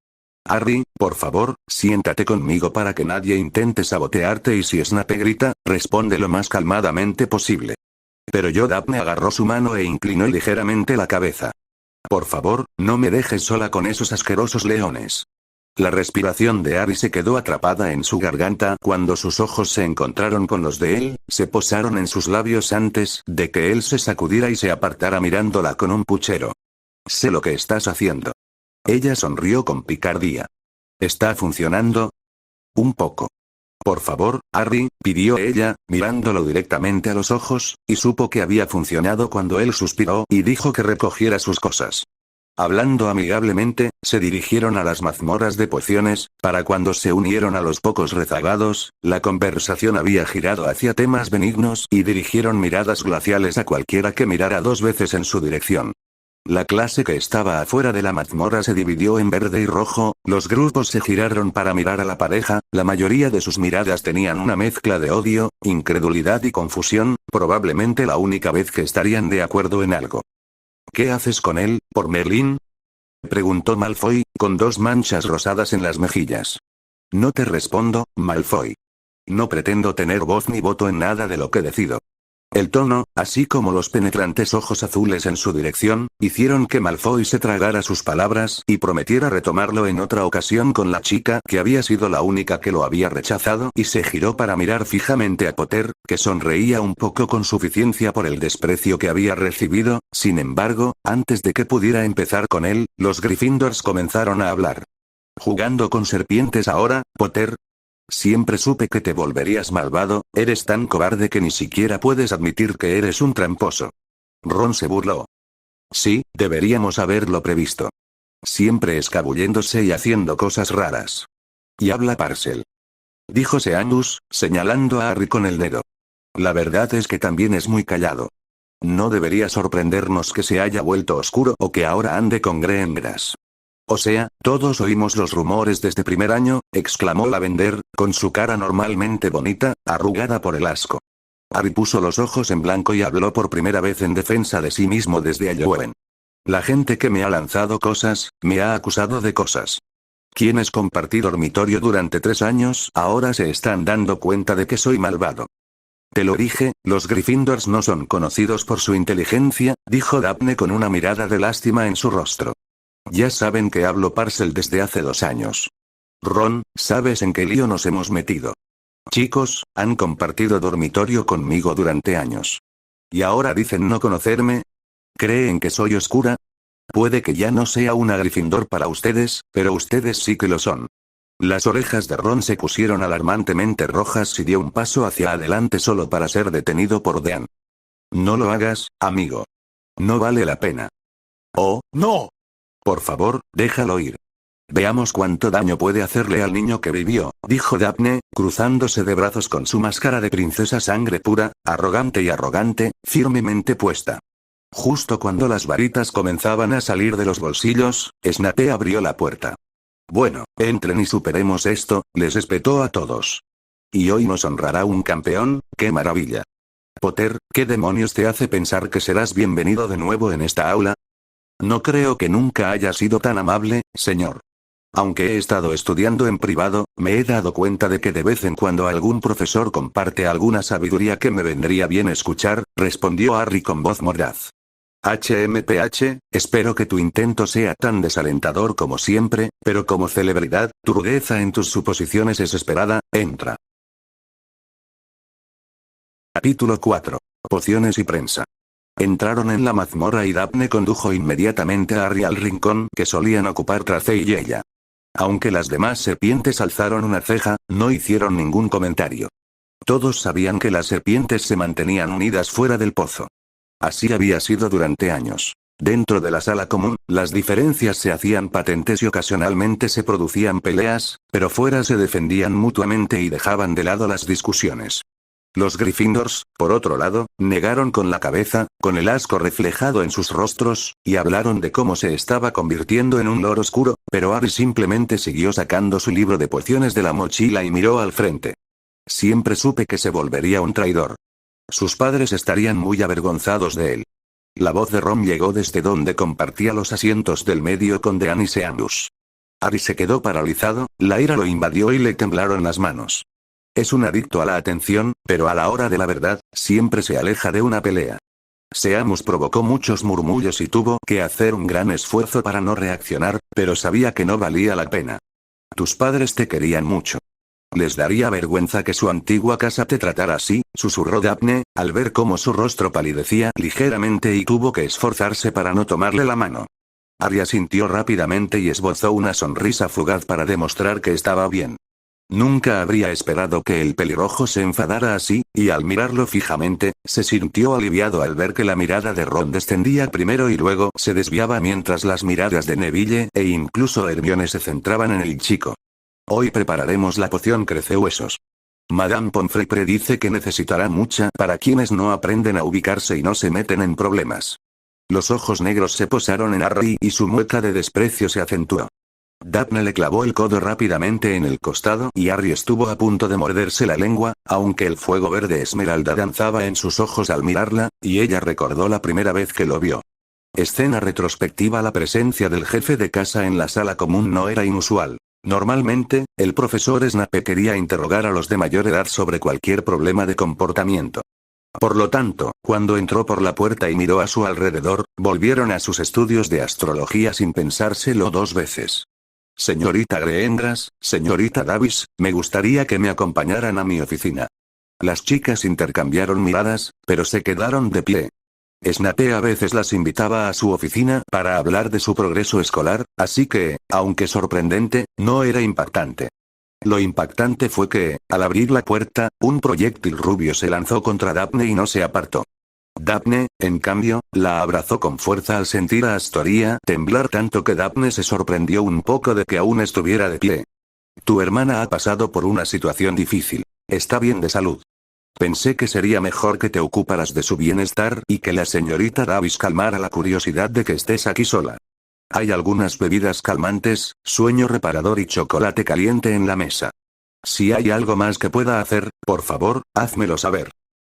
S1: Harry, por favor, siéntate conmigo para que nadie intente sabotearte y si Snape grita, responde lo más calmadamente posible. Pero Daphne agarró su mano e inclinó ligeramente la cabeza. Por favor, no me dejes sola con esos asquerosos leones. La respiración de Harry se quedó atrapada en su garganta cuando sus ojos se encontraron con los de él, se posaron en sus labios antes de que él se sacudiera y se apartara mirándola con un puchero. Sé lo que estás haciendo. Ella sonrió con picardía. ¿Está funcionando? Un poco. Por favor, Harry, pidió ella, mirándolo directamente a los ojos, y supo que había funcionado cuando él suspiró y dijo que recogiera sus cosas. Hablando amigablemente, se dirigieron a las mazmorras de pociones, para cuando se unieron a los pocos rezagados, la conversación había girado hacia temas benignos y dirigieron miradas glaciales a cualquiera que mirara 2 veces en su dirección. La clase que estaba afuera de la mazmorra se dividió en verde y rojo, los grupos se giraron para mirar a la pareja, la mayoría de sus miradas tenían una mezcla de odio, incredulidad y confusión, probablemente la única vez que estarían de acuerdo en algo. ¿Qué haces con él, por Merlín? Preguntó Malfoy, con 2 manchas rosadas en las mejillas. No te respondo, Malfoy. No pretendo tener voz ni voto en nada de lo que decido. El tono, así como los penetrantes ojos azules en su dirección, hicieron que Malfoy se tragara sus palabras y prometiera retomarlo en otra ocasión con la chica que había sido la única que lo había rechazado y se giró para mirar fijamente a Potter, que sonreía un poco con suficiencia por el desprecio que había recibido. Sin embargo, antes de que pudiera empezar con él, los Gryffindors comenzaron a hablar. ¿Jugando con serpientes ahora, Potter? Siempre supe que te volverías malvado, eres tan cobarde que ni siquiera puedes admitir que eres un tramposo. Ron se burló. Sí, deberíamos haberlo previsto. Siempre escabulléndose y haciendo cosas raras. Y habla Parcel. Dijo Seamus, señalando a Harry con el dedo. La verdad es que también es muy callado. No debería sorprendernos que se haya vuelto oscuro o que ahora ande con Greengrass. O sea, todos oímos los rumores desde primer año, exclamó Lavender, con su cara normalmente bonita, arrugada por el asco. Harry puso los ojos en blanco y habló por primera vez en defensa de sí mismo desde Halloween. La gente que me ha lanzado cosas, me ha acusado de cosas. Quienes compartí dormitorio durante 3 años ahora se están dando cuenta de que soy malvado. Te lo dije, los Gryffindors no son conocidos por su inteligencia, dijo Daphne con una mirada de lástima en su rostro. Ya saben que hablo Parcel desde hace 2 años. Ron, ¿sabes en qué lío nos hemos metido? Chicos, han compartido dormitorio conmigo durante años. ¿Y ahora dicen no conocerme? ¿Creen que soy oscura? Puede que ya no sea una Gryffindor para ustedes, pero ustedes sí que lo son. Las orejas de Ron se pusieron alarmantemente rojas y dio un paso hacia adelante solo para ser detenido por Dean. No lo hagas, amigo. No vale la pena. Oh, no. Por favor, déjalo ir. Veamos cuánto daño puede hacerle al niño que vivió, dijo Daphne, cruzándose de brazos con su máscara de princesa sangre pura, arrogante, firmemente puesta. Justo cuando las varitas comenzaban a salir de los bolsillos, Snape abrió la puerta. Bueno, entren y superemos esto, les espetó a todos. Y hoy nos honrará un campeón, ¡qué maravilla! Potter, ¿qué demonios te hace pensar que serás bienvenido de nuevo en esta aula? No creo que nunca haya sido tan amable, señor. Aunque he estado estudiando en privado, me he dado cuenta de que de vez en cuando algún profesor comparte alguna sabiduría que me vendría bien escuchar, respondió Harry con voz mordaz. HMPH, espero que tu intento sea tan desalentador como siempre, pero como celebridad, tu rudeza en tus suposiciones es esperada, entra. Capítulo 4. Pociones y prensa. Entraron en la mazmorra y Daphne condujo inmediatamente a Harry al rincón que solían ocupar Tracey y ella. Aunque las demás serpientes alzaron una ceja, no hicieron ningún comentario. Todos sabían que las serpientes se mantenían unidas fuera del pozo. Así había sido durante años. Dentro de la sala común, las diferencias se hacían patentes y ocasionalmente se producían peleas, pero fuera se defendían mutuamente y dejaban de lado las discusiones. Los Gryffindors, por otro lado, negaron con la cabeza, con el asco reflejado en sus rostros, y hablaron de cómo se estaba convirtiendo en un lord oscuro, pero Harry simplemente siguió sacando su libro de pociones de la mochila y miró al frente. Siempre supe que se volvería un traidor. Sus padres estarían muy avergonzados de él. La voz de Ron llegó desde donde compartía los asientos del medio con Dean y Seamus. Harry se quedó paralizado, la ira lo invadió y le temblaron las manos. Es un adicto a la atención, pero a la hora de la verdad, siempre se aleja de una pelea. Seamus provocó muchos murmullos y tuvo que hacer un gran esfuerzo para no reaccionar, pero sabía que no valía la pena. Tus padres te querían mucho. Les daría vergüenza que su antigua casa te tratara así, susurró Daphne, al ver cómo su rostro palidecía ligeramente y tuvo que esforzarse para no tomarle la mano. Harry asintió rápidamente y esbozó una sonrisa fugaz para demostrar que estaba bien. Nunca habría esperado que el pelirrojo se enfadara así, y al mirarlo fijamente, se sintió aliviado al ver que la mirada de Ron descendía primero y luego se desviaba mientras las miradas de Neville e incluso Hermione se centraban en el chico. Hoy prepararemos la poción crecehuesos. Madame Pomfrey predice que necesitará mucha para quienes no aprenden a ubicarse y no se meten en problemas. Los ojos negros se posaron en Harry y su mueca de desprecio se acentuó. Daphne le clavó el codo rápidamente en el costado y Harry estuvo a punto de morderse la lengua, aunque el fuego verde esmeralda danzaba en sus ojos al mirarla, y ella recordó la primera vez que lo vio. Escena retrospectiva. La presencia del jefe de casa en la sala común no era inusual. Normalmente, el profesor Snape quería interrogar a los de mayor edad sobre cualquier problema de comportamiento. Por lo tanto, cuando entró por la puerta y miró a su alrededor, volvieron a sus estudios de astrología sin pensárselo 2 veces. Señorita Greengrass, señorita Davis, me gustaría que me acompañaran a mi oficina. Las chicas intercambiaron miradas, pero se quedaron de pie. Snape a veces las invitaba a su oficina para hablar de su progreso escolar, así que, aunque sorprendente, no era impactante. Lo impactante fue que, al abrir la puerta, un proyectil rubio se lanzó contra Daphne y no se apartó. Daphne, en cambio, la abrazó con fuerza al sentir a Astoria temblar tanto que Daphne se sorprendió un poco de que aún estuviera de pie. Tu hermana ha pasado por una situación difícil. Está bien de salud. Pensé que sería mejor que te ocuparas de su bienestar y que la señorita Davis calmara la curiosidad de que estés aquí sola. Hay algunas bebidas calmantes, sueño reparador y chocolate caliente en la mesa. Si hay algo más que pueda hacer, por favor, házmelo saber.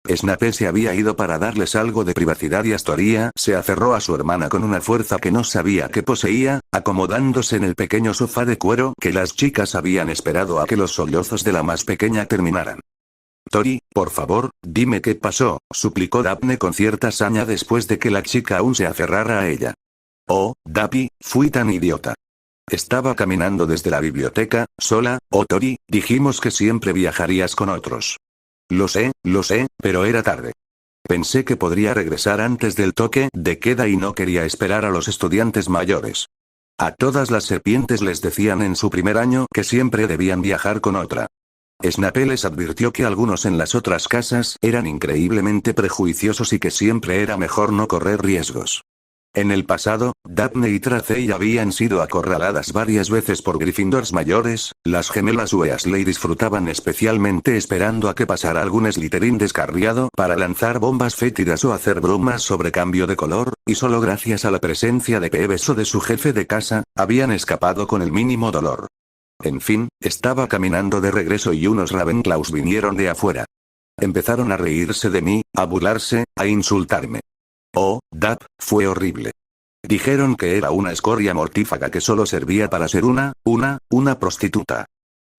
S1: Snape se había ido para darles algo de privacidad y Astoria se aferró a su hermana con una fuerza que no sabía que poseía, acomodándose en el pequeño sofá de cuero que las chicas habían esperado a que los sollozos de la más pequeña terminaran. Tori, por favor, dime qué pasó, suplicó Daphne con cierta saña después de que la chica aún se aferrara a ella. Oh, Daphne, fui tan idiota. Estaba caminando desde la biblioteca, sola, Tori, dijimos que siempre viajarías con otros. Lo sé, pero era tarde. Pensé que podría regresar antes del toque de queda y no quería esperar a los estudiantes mayores. A todas las serpientes les decían en su primer año que siempre debían viajar con otra. Snape les advirtió que algunos en las otras casas eran increíblemente prejuiciosos y que siempre era mejor no correr riesgos. En el pasado, Daphne y Tracey habían sido acorraladas varias veces por Gryffindors mayores, las gemelas Weasley disfrutaban especialmente esperando a que pasara algún Slytherin descarriado para lanzar bombas fétidas o hacer bromas sobre cambio de color, y solo gracias a la presencia de Peeves o de su jefe de casa, habían escapado con el mínimo dolor. En fin, estaba caminando de regreso y unos Ravenclaws vinieron de afuera. Empezaron a reírse de mí, a burlarse, a insultarme. Oh, Dap, fue horrible. Dijeron que era una escoria mortífaga que solo servía para ser una prostituta.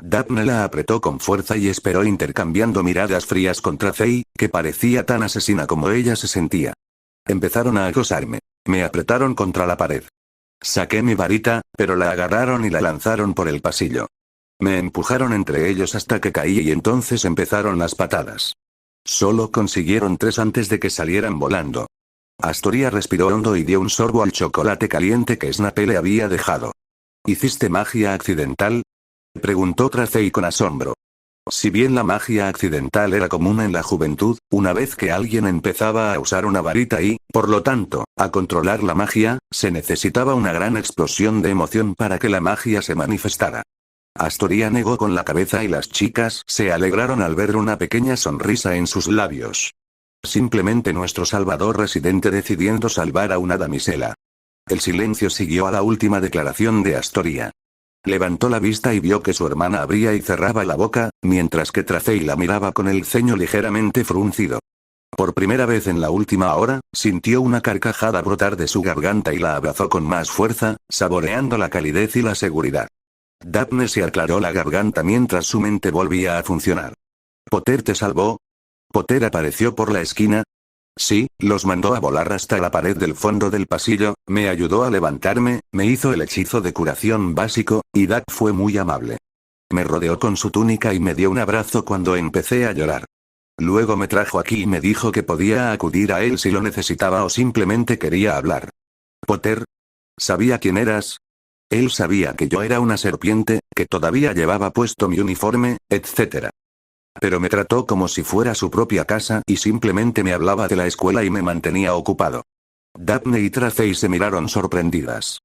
S1: Daphne la apretó con fuerza y esperó intercambiando miradas frías con Tracey, que parecía tan asesina como ella se sentía. Empezaron a acosarme. Me apretaron contra la pared. Saqué mi varita, pero la agarraron y la lanzaron por el pasillo. Me empujaron entre ellos hasta que caí y entonces empezaron las patadas. Solo consiguieron 3 antes de que salieran volando. Astoria respiró hondo y dio un sorbo al chocolate caliente que Snape le había dejado. ¿Hiciste magia accidental?, preguntó Tracey con asombro. Si bien la magia accidental era común en la juventud, una vez que alguien empezaba a usar una varita y, por lo tanto, a controlar la magia, se necesitaba una gran explosión de emoción para que la magia se manifestara. Astoria negó con la cabeza y las chicas se alegraron al ver una pequeña sonrisa en sus labios. Simplemente nuestro Salvador residente decidiendo salvar a una damisela. El silencio siguió a la última declaración de Astoria. Levantó la vista y vio que su hermana abría y cerraba la boca, mientras que Tracey la miraba con el ceño ligeramente fruncido. Por primera vez en la última hora, sintió una carcajada brotar de su garganta y la abrazó con más fuerza, saboreando la calidez y la seguridad. Daphne se aclaró la garganta mientras su mente volvía a funcionar. ¿Potter te salvó? ¿Potter apareció por la esquina? Sí, los mandó a volar hasta la pared del fondo del pasillo, me ayudó a levantarme, me hizo el hechizo de curación básico, y Duck fue muy amable. Me rodeó con su túnica y me dio un abrazo cuando empecé a llorar. Luego me trajo aquí y me dijo que podía acudir a él si lo necesitaba o simplemente quería hablar. ¿Potter? ¿Sabía quién eras? Él sabía que yo era una serpiente, que todavía llevaba puesto mi uniforme, etc. Pero me trató como si fuera su propia casa y simplemente me hablaba de la escuela y me mantenía ocupado. Daphne y Tracey se miraron sorprendidas.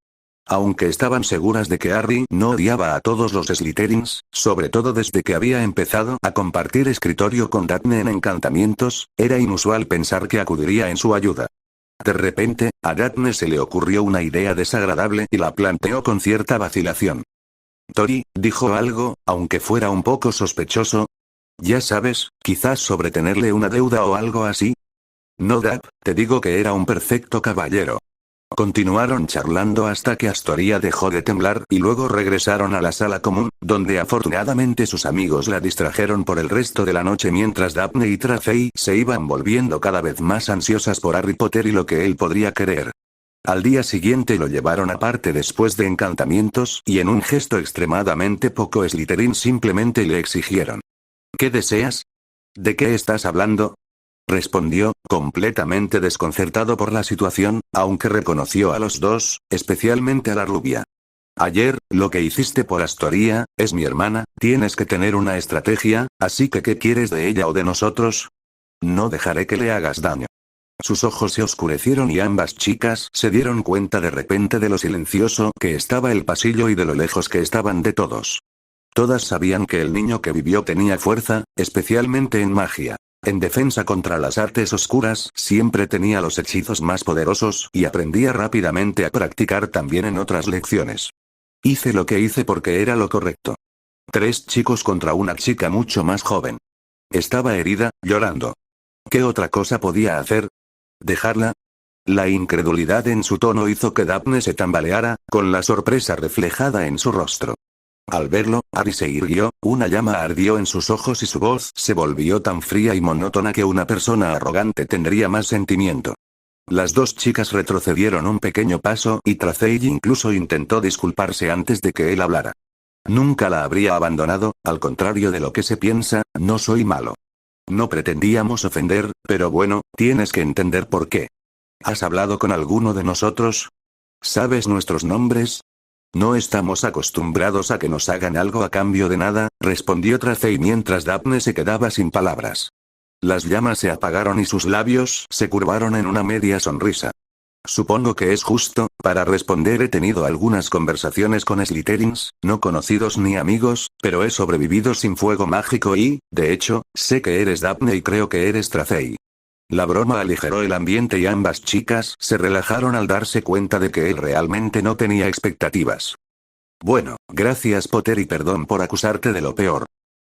S1: Aunque estaban seguras de que Harry no odiaba a todos los Slytherins, sobre todo desde que había empezado a compartir escritorio con Daphne en encantamientos, era inusual pensar que acudiría en su ayuda. De repente, a Daphne se le ocurrió una idea desagradable y la planteó con cierta vacilación. Tori, dijo algo, aunque fuera un poco sospechoso. Ya sabes, quizás sobre tenerle una deuda o algo así. No, Dap, te digo que era un perfecto caballero. Continuaron charlando hasta que Astoria dejó de temblar y luego regresaron a la sala común, donde afortunadamente sus amigos la distrajeron por el resto de la noche mientras Daphne y Tracey se iban volviendo cada vez más ansiosas por Harry Potter y lo que él podría querer. Al día siguiente lo llevaron aparte después de encantamientos y en un gesto extremadamente poco Slytherin simplemente le exigieron. ¿Qué deseas? ¿De qué estás hablando?, respondió, completamente desconcertado por la situación, aunque reconoció a los dos, especialmente a la rubia. Ayer, lo que hiciste por Astoria, es mi hermana, tienes que tener una estrategia, así que ¿qué quieres de ella o de nosotros? No dejaré que le hagas daño. Sus ojos se oscurecieron y ambas chicas se dieron cuenta de repente de lo silencioso que estaba el pasillo y de lo lejos que estaban de todos. Todas sabían que el niño que vivió tenía fuerza, especialmente en magia. En defensa contra las artes oscuras, siempre tenía los hechizos más poderosos y aprendía rápidamente a practicar también en otras lecciones. Hice lo que hice porque era lo correcto. 3 chicos contra una chica mucho más joven. Estaba herida, llorando. ¿Qué otra cosa podía hacer? ¿Dejarla? La incredulidad en su tono hizo que Daphne se tambaleara, con la sorpresa reflejada en su rostro. Al verlo, Ari se irguió, una llama ardió en sus ojos y su voz se volvió tan fría y monótona que una persona arrogante tendría más sentimiento. Las 2 chicas retrocedieron un pequeño paso y Tracey incluso intentó disculparse antes de que él hablara. Nunca la habría abandonado, al contrario de lo que se piensa, no soy malo. No pretendíamos ofender, pero bueno, tienes que entender por qué. ¿Has hablado con alguno de nosotros? ¿Sabes nuestros nombres? No estamos acostumbrados a que nos hagan algo a cambio de nada, respondió Tracey mientras Daphne se quedaba sin palabras. Las llamas se apagaron y sus labios se curvaron en una media sonrisa. Supongo que es justo, para responder he tenido algunas conversaciones con Slytherins, no conocidos ni amigos, pero he sobrevivido sin fuego mágico y, de hecho, sé que eres Daphne y creo que eres Tracey. La broma aligeró el ambiente y ambas chicas se relajaron al darse cuenta de que él realmente no tenía expectativas. Bueno, gracias Potter y perdón por acusarte de lo peor.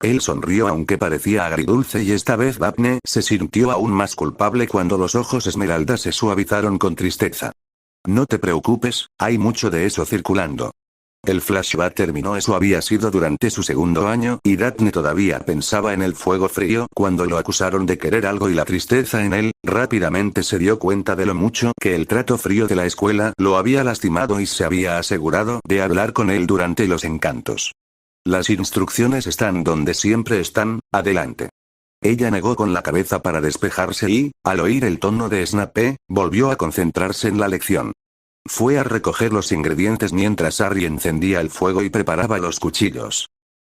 S1: Él sonrió aunque parecía agridulce y esta vez Daphne se sintió aún más culpable cuando los ojos esmeralda se suavizaron con tristeza. No te preocupes, hay mucho de eso circulando. El flashback terminó. Eso había sido durante su segundo año, y Daphne todavía pensaba en el fuego frío cuando lo acusaron de querer algo y la tristeza en él, rápidamente se dio cuenta de lo mucho que el trato frío de la escuela lo había lastimado y se había asegurado de hablar con él durante los encantos. Las instrucciones están donde siempre están, adelante. Ella negó con la cabeza para despejarse y, al oír el tono de Snape, volvió a concentrarse en la lección. Fue a recoger los ingredientes mientras Harry encendía el fuego y preparaba los cuchillos.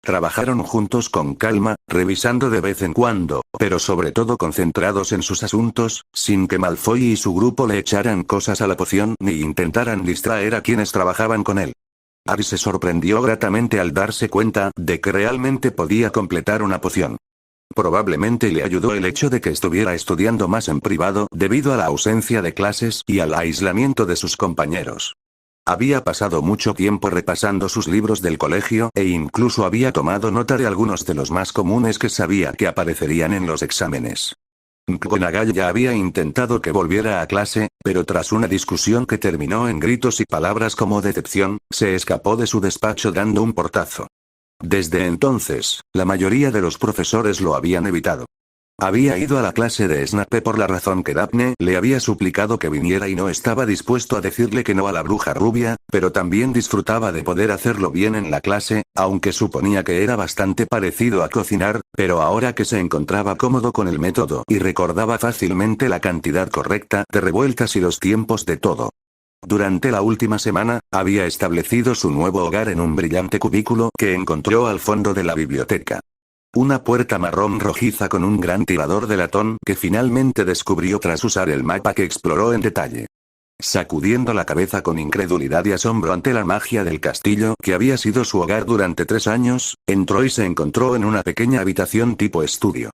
S1: Trabajaron juntos con calma, revisando de vez en cuando, pero sobre todo concentrados en sus asuntos, sin que Malfoy y su grupo le echaran cosas a la poción ni intentaran distraer a quienes trabajaban con él. Harry se sorprendió gratamente al darse cuenta de que realmente podía completar una poción. Probablemente le ayudó el hecho de que estuviera estudiando más en privado debido a la ausencia de clases y al aislamiento de sus compañeros. Había pasado mucho tiempo repasando sus libros del colegio e incluso había tomado nota de algunos de los más comunes que sabía que aparecerían en los exámenes. McGonagall ya había intentado que volviera a clase, pero tras una discusión que terminó en gritos y palabras como decepción, se escapó de su despacho dando un portazo. Desde entonces, la mayoría de los profesores lo habían evitado. Había ido a la clase de Snape por la razón que Daphne le había suplicado que viniera y no estaba dispuesto a decirle que no a la bruja rubia, pero también disfrutaba de poder hacerlo bien en la clase, aunque suponía que era bastante parecido a cocinar, pero ahora que se encontraba cómodo con el método y recordaba fácilmente la cantidad correcta de revueltas y los tiempos de todo. Durante la última semana, había establecido su nuevo hogar en un brillante cubículo que encontró al fondo de la biblioteca. Una puerta marrón rojiza con un gran tirador de latón que finalmente descubrió tras usar el mapa que exploró en detalle. Sacudiendo la cabeza con incredulidad y asombro ante la magia del castillo que había sido su hogar durante 3 años, entró y se encontró en una pequeña habitación tipo estudio.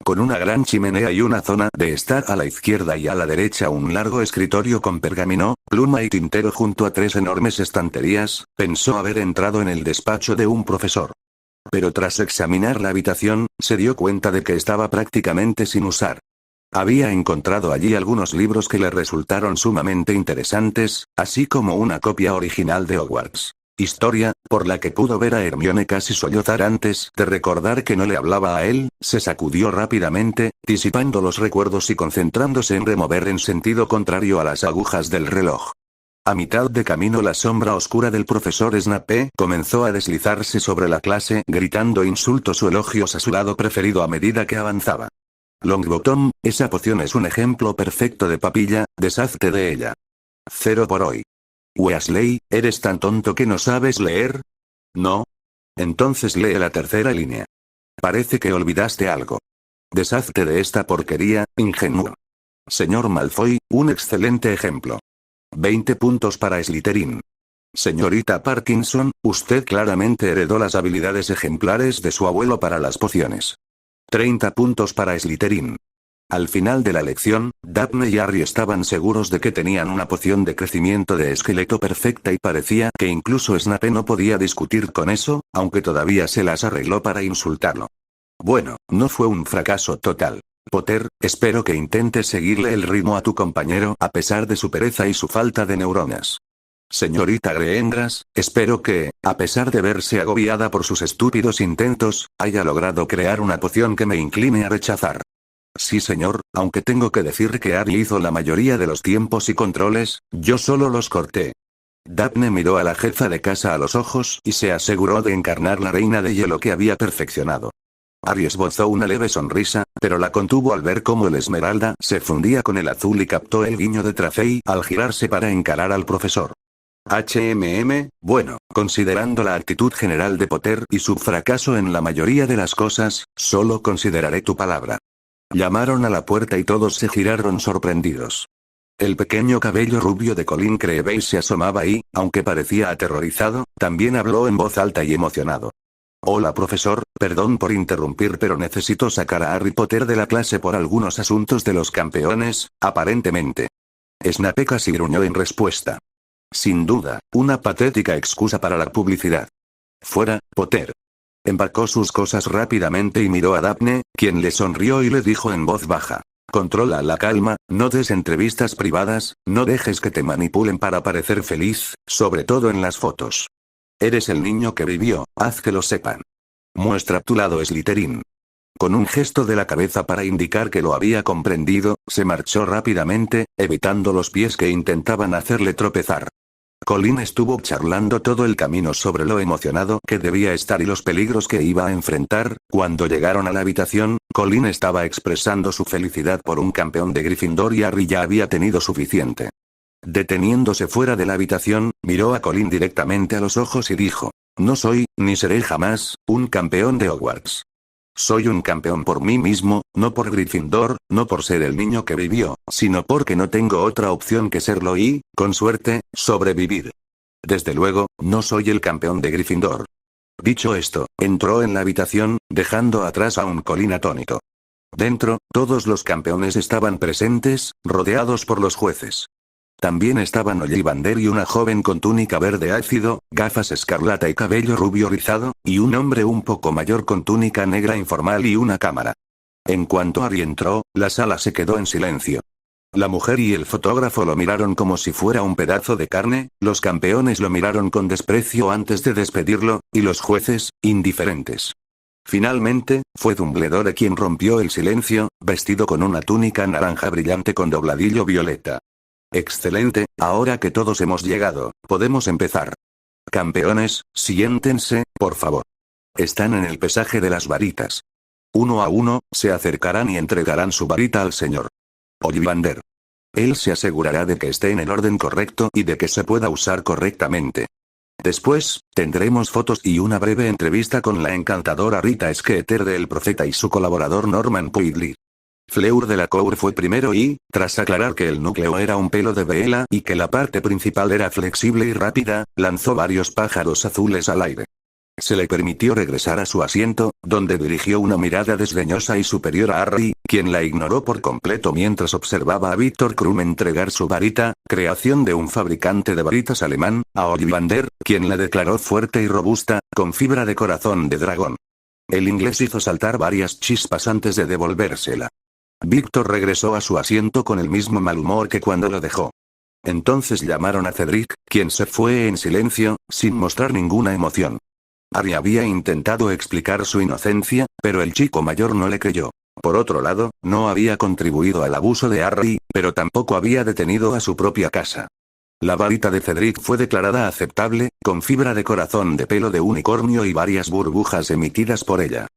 S1: Con una gran chimenea y una zona de estar a la izquierda y a la derecha un largo escritorio con pergamino, pluma y tintero junto a 3 enormes estanterías, pensó haber entrado en el despacho de un profesor. Pero tras examinar la habitación, se dio cuenta de que estaba prácticamente sin usar. Había encontrado allí algunos libros que le resultaron sumamente interesantes, así como una copia original de Hogwarts. Historia, por la que pudo ver a Hermione casi sollozar antes de recordar que no le hablaba a él, se sacudió rápidamente, disipando los recuerdos y concentrándose en remover en sentido contrario a las agujas del reloj. A mitad de camino la sombra oscura del profesor Snape comenzó a deslizarse sobre la clase gritando insultos o elogios a su lado preferido a medida que avanzaba. Longbottom, esa poción es un ejemplo perfecto de papilla, deshazte de ella. 0 por hoy. Weasley, ¿eres tan tonto que no sabes leer? ¿No? Entonces lee la tercera línea. Parece que olvidaste algo. Deshazte de esta porquería, ingenuo. Señor Malfoy, un excelente ejemplo. 20 puntos para Slytherin. Señorita Parkinson, usted claramente heredó las habilidades ejemplares de su abuelo para las pociones. 30 puntos para Slytherin. Al final de la lección, Daphne y Harry estaban seguros de que tenían una poción de crecimiento de esqueleto perfecta y parecía que incluso Snape no podía discutir con eso, aunque todavía se las arregló para insultarlo. Bueno, no fue un fracaso total. Potter, espero que intentes seguirle el ritmo a tu compañero a pesar de su pereza y su falta de neuronas. Señorita Greengrass, espero que, a pesar de verse agobiada por sus estúpidos intentos, haya logrado crear una poción que me incline a rechazar. Sí señor, aunque tengo que decir que Harry hizo la mayoría de los tiempos y controles, yo solo los corté. Daphne miró a la jefa de casa a los ojos y se aseguró de encarnar la reina de hielo que había perfeccionado. Harry esbozó una leve sonrisa, pero la contuvo al ver cómo el esmeralda se fundía con el azul y captó el guiño de Tracey al girarse para encarar al profesor. Bueno, considerando la actitud general de Potter y su fracaso en la mayoría de las cosas, solo consideraré tu palabra. Llamaron a la puerta y todos se giraron sorprendidos. El pequeño cabello rubio de Colin Creevey se asomaba y, aunque parecía aterrorizado, también habló en voz alta y emocionado. Hola profesor, perdón por interrumpir pero necesito sacar a Harry Potter de la clase por algunos asuntos de los campeones, aparentemente. Snape casi gruñó en respuesta. Sin duda, una patética excusa para la publicidad. Fuera, Potter. Empacó sus cosas rápidamente y miró a Daphne, quien le sonrió y le dijo en voz baja. Controla la calma, no des entrevistas privadas, no dejes que te manipulen para parecer feliz, sobre todo en las fotos. Eres el niño que vivió, haz que lo sepan. Muestra tu lado Slytherin. Con un gesto de la cabeza para indicar que lo había comprendido, se marchó rápidamente, evitando los pies que intentaban hacerle tropezar. Colin estuvo charlando todo el camino sobre lo emocionado que debía estar y los peligros que iba a enfrentar. Cuando llegaron a la habitación, Colin estaba expresando su felicidad por un campeón de Gryffindor y Harry ya había tenido suficiente. Deteniéndose fuera de la habitación, miró a Colin directamente a los ojos y dijo, no soy, ni seré jamás, un campeón de Hogwarts. Soy un campeón por mí mismo, no por Gryffindor, no por ser el niño que vivió, sino porque no tengo otra opción que serlo y, con suerte, sobrevivir. Desde luego, no soy el campeón de Gryffindor. Dicho esto, entró en la habitación, dejando atrás a un Colin atónito. Dentro, todos los campeones estaban presentes, rodeados por los jueces. También estaban Ollivander y una joven con túnica verde ácido, gafas escarlata y cabello rubio rizado, y un hombre un poco mayor con túnica negra informal y una cámara. En cuanto Harry entró, la sala se quedó en silencio. La mujer y el fotógrafo lo miraron como si fuera un pedazo de carne, los campeones lo miraron con desprecio antes de despedirlo, y los jueces, indiferentes. Finalmente, fue Dumbledore quien rompió el silencio, vestido con una túnica naranja brillante con dobladillo violeta. Excelente, ahora que todos hemos llegado, podemos empezar. Campeones, siéntense, por favor. Están en el pesaje de las varitas. Uno a uno, se acercarán y entregarán su varita al señor Ollivander. Él se asegurará de que esté en el orden correcto y de que se pueda usar correctamente. Después, tendremos fotos y una breve entrevista con la encantadora Rita Skeeter del Profeta y su colaborador Norman Poidley. Fleur Delacour fue primero y, tras aclarar que el núcleo era un pelo de vela y que la parte principal era flexible y rápida, lanzó varios pájaros azules al aire. Se le permitió regresar a su asiento, donde dirigió una mirada desdeñosa y superior a Harry, quien la ignoró por completo mientras observaba a Viktor Krum entregar su varita, creación de un fabricante de varitas alemán, a Ollivander, quien la declaró fuerte y robusta, con fibra de corazón de dragón. El inglés hizo saltar varias chispas antes de devolvérsela. Víctor regresó a su asiento con el mismo mal humor que cuando lo dejó. Entonces llamaron a Cedric, quien se fue en silencio, sin mostrar ninguna emoción. Harry había intentado explicar su inocencia, pero el chico mayor no le creyó. Por otro lado, no había contribuido al abuso de Harry, pero tampoco había detenido a su propia casa. La varita de Cedric fue declarada aceptable, con fibra de corazón de pelo de unicornio y varias burbujas emitidas por ella.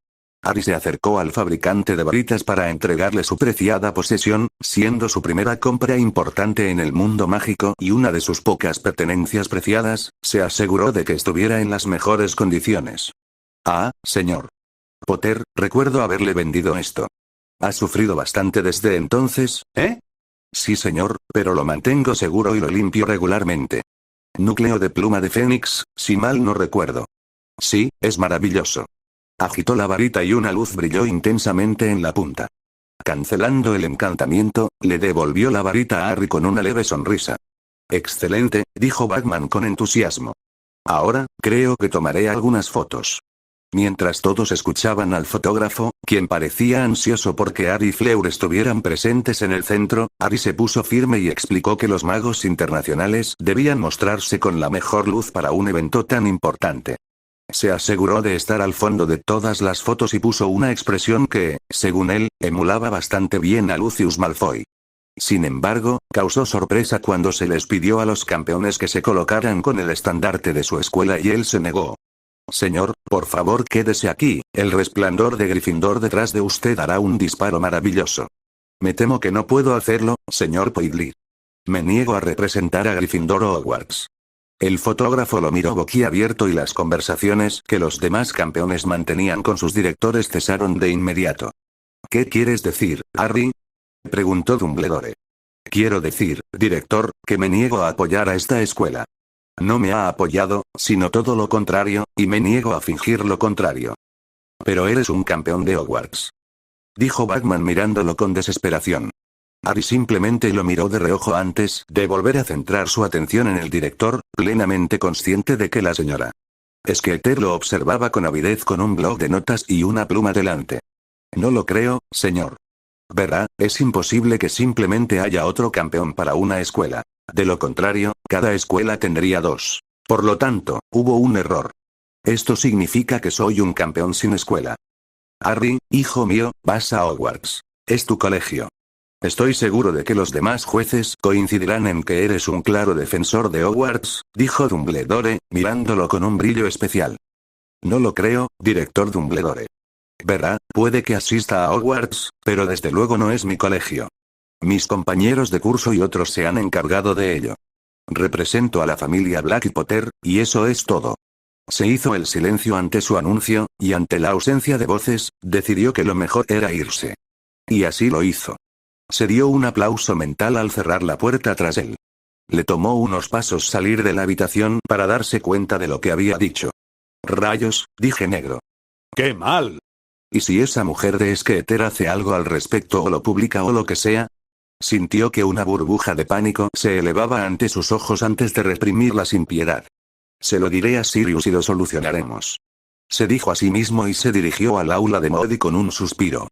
S1: Harry se acercó al fabricante de varitas para entregarle su preciada posesión, siendo su primera compra importante en el mundo mágico y una de sus pocas pertenencias preciadas, se aseguró de que estuviera en las mejores condiciones. Ah, señor Potter, recuerdo haberle vendido esto. ¿Ha sufrido bastante desde entonces, eh? Sí señor, pero lo mantengo seguro y lo limpio regularmente. Núcleo de pluma de Fénix, si mal no recuerdo. Sí, es maravilloso. Agitó la varita y una luz brilló intensamente en la punta. Cancelando el encantamiento, le devolvió la varita a Harry con una leve sonrisa. Excelente, dijo Batman con entusiasmo. Ahora, creo que tomaré algunas fotos. Mientras todos escuchaban al fotógrafo, quien parecía ansioso porque Harry y Fleur estuvieran presentes en el centro, Harry se puso firme y explicó que los magos internacionales debían mostrarse con la mejor luz para un evento tan importante. Se aseguró de estar al fondo de todas las fotos y puso una expresión que, según él, emulaba bastante bien a Lucius Malfoy. Sin embargo, causó sorpresa cuando se les pidió a los campeones que se colocaran con el estandarte de su escuela y él se negó. Señor, por favor quédese aquí, el resplandor de Gryffindor detrás de usted hará un disparo maravilloso. Me temo que no puedo hacerlo, señor Poidley. Me niego a representar a Gryffindor o Hogwarts. El fotógrafo lo miró boquiabierto y las conversaciones que los demás campeones mantenían con sus directores cesaron de inmediato. ¿Qué quieres decir, Harry? Preguntó Dumbledore. Quiero decir, director, que me niego a apoyar a esta escuela. No me ha apoyado, sino todo lo contrario, y me niego a fingir lo contrario. Pero eres un campeón de Hogwarts. Dijo Batman mirándolo con desesperación. Harry simplemente lo miró de reojo antes de volver a centrar su atención en el director, plenamente consciente de que la señora Skeeter lo observaba con avidez con un bloc de notas y una pluma delante. No lo creo, señor. Verá, es imposible que simplemente haya otro campeón para una escuela. De lo contrario, cada escuela tendría dos. Por lo tanto, hubo un error. Esto significa que soy un campeón sin escuela. Harry, hijo mío, vas a Hogwarts. Es tu colegio. Estoy seguro de que los demás jueces coincidirán en que eres un claro defensor de Hogwarts, dijo Dumbledore, mirándolo con un brillo especial. No lo creo, director Dumbledore. Verá, puede que asista a Hogwarts, pero desde luego no es mi colegio. Mis compañeros de curso y otros se han encargado de ello. Represento a la familia Black y Potter, y eso es todo. Se hizo el silencio ante su anuncio, y ante la ausencia de voces, decidió que lo mejor era irse. Y así lo hizo. Se dio un aplauso mental al cerrar la puerta tras él. Le tomó unos pasos salir de la habitación para darse cuenta de lo que había dicho. Rayos, dije negro.
S2: ¡Qué mal!
S1: ¿Y si esa mujer de Skeeter hace algo al respecto o lo publica o lo que sea? Sintió que una burbuja de pánico se elevaba ante sus ojos antes de reprimirla sin piedad. Se lo diré a Sirius y lo solucionaremos. Se dijo a sí mismo y se dirigió al aula de Moody con un suspiro.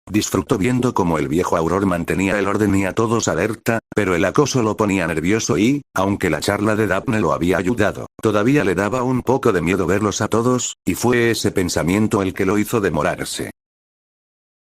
S1: Disfrutó viendo cómo el viejo Auror mantenía el orden y a todos alerta, pero el acoso lo ponía nervioso y, aunque la charla de Daphne lo había ayudado, todavía le daba un poco de miedo verlos a todos, y fue ese pensamiento el que lo hizo demorarse.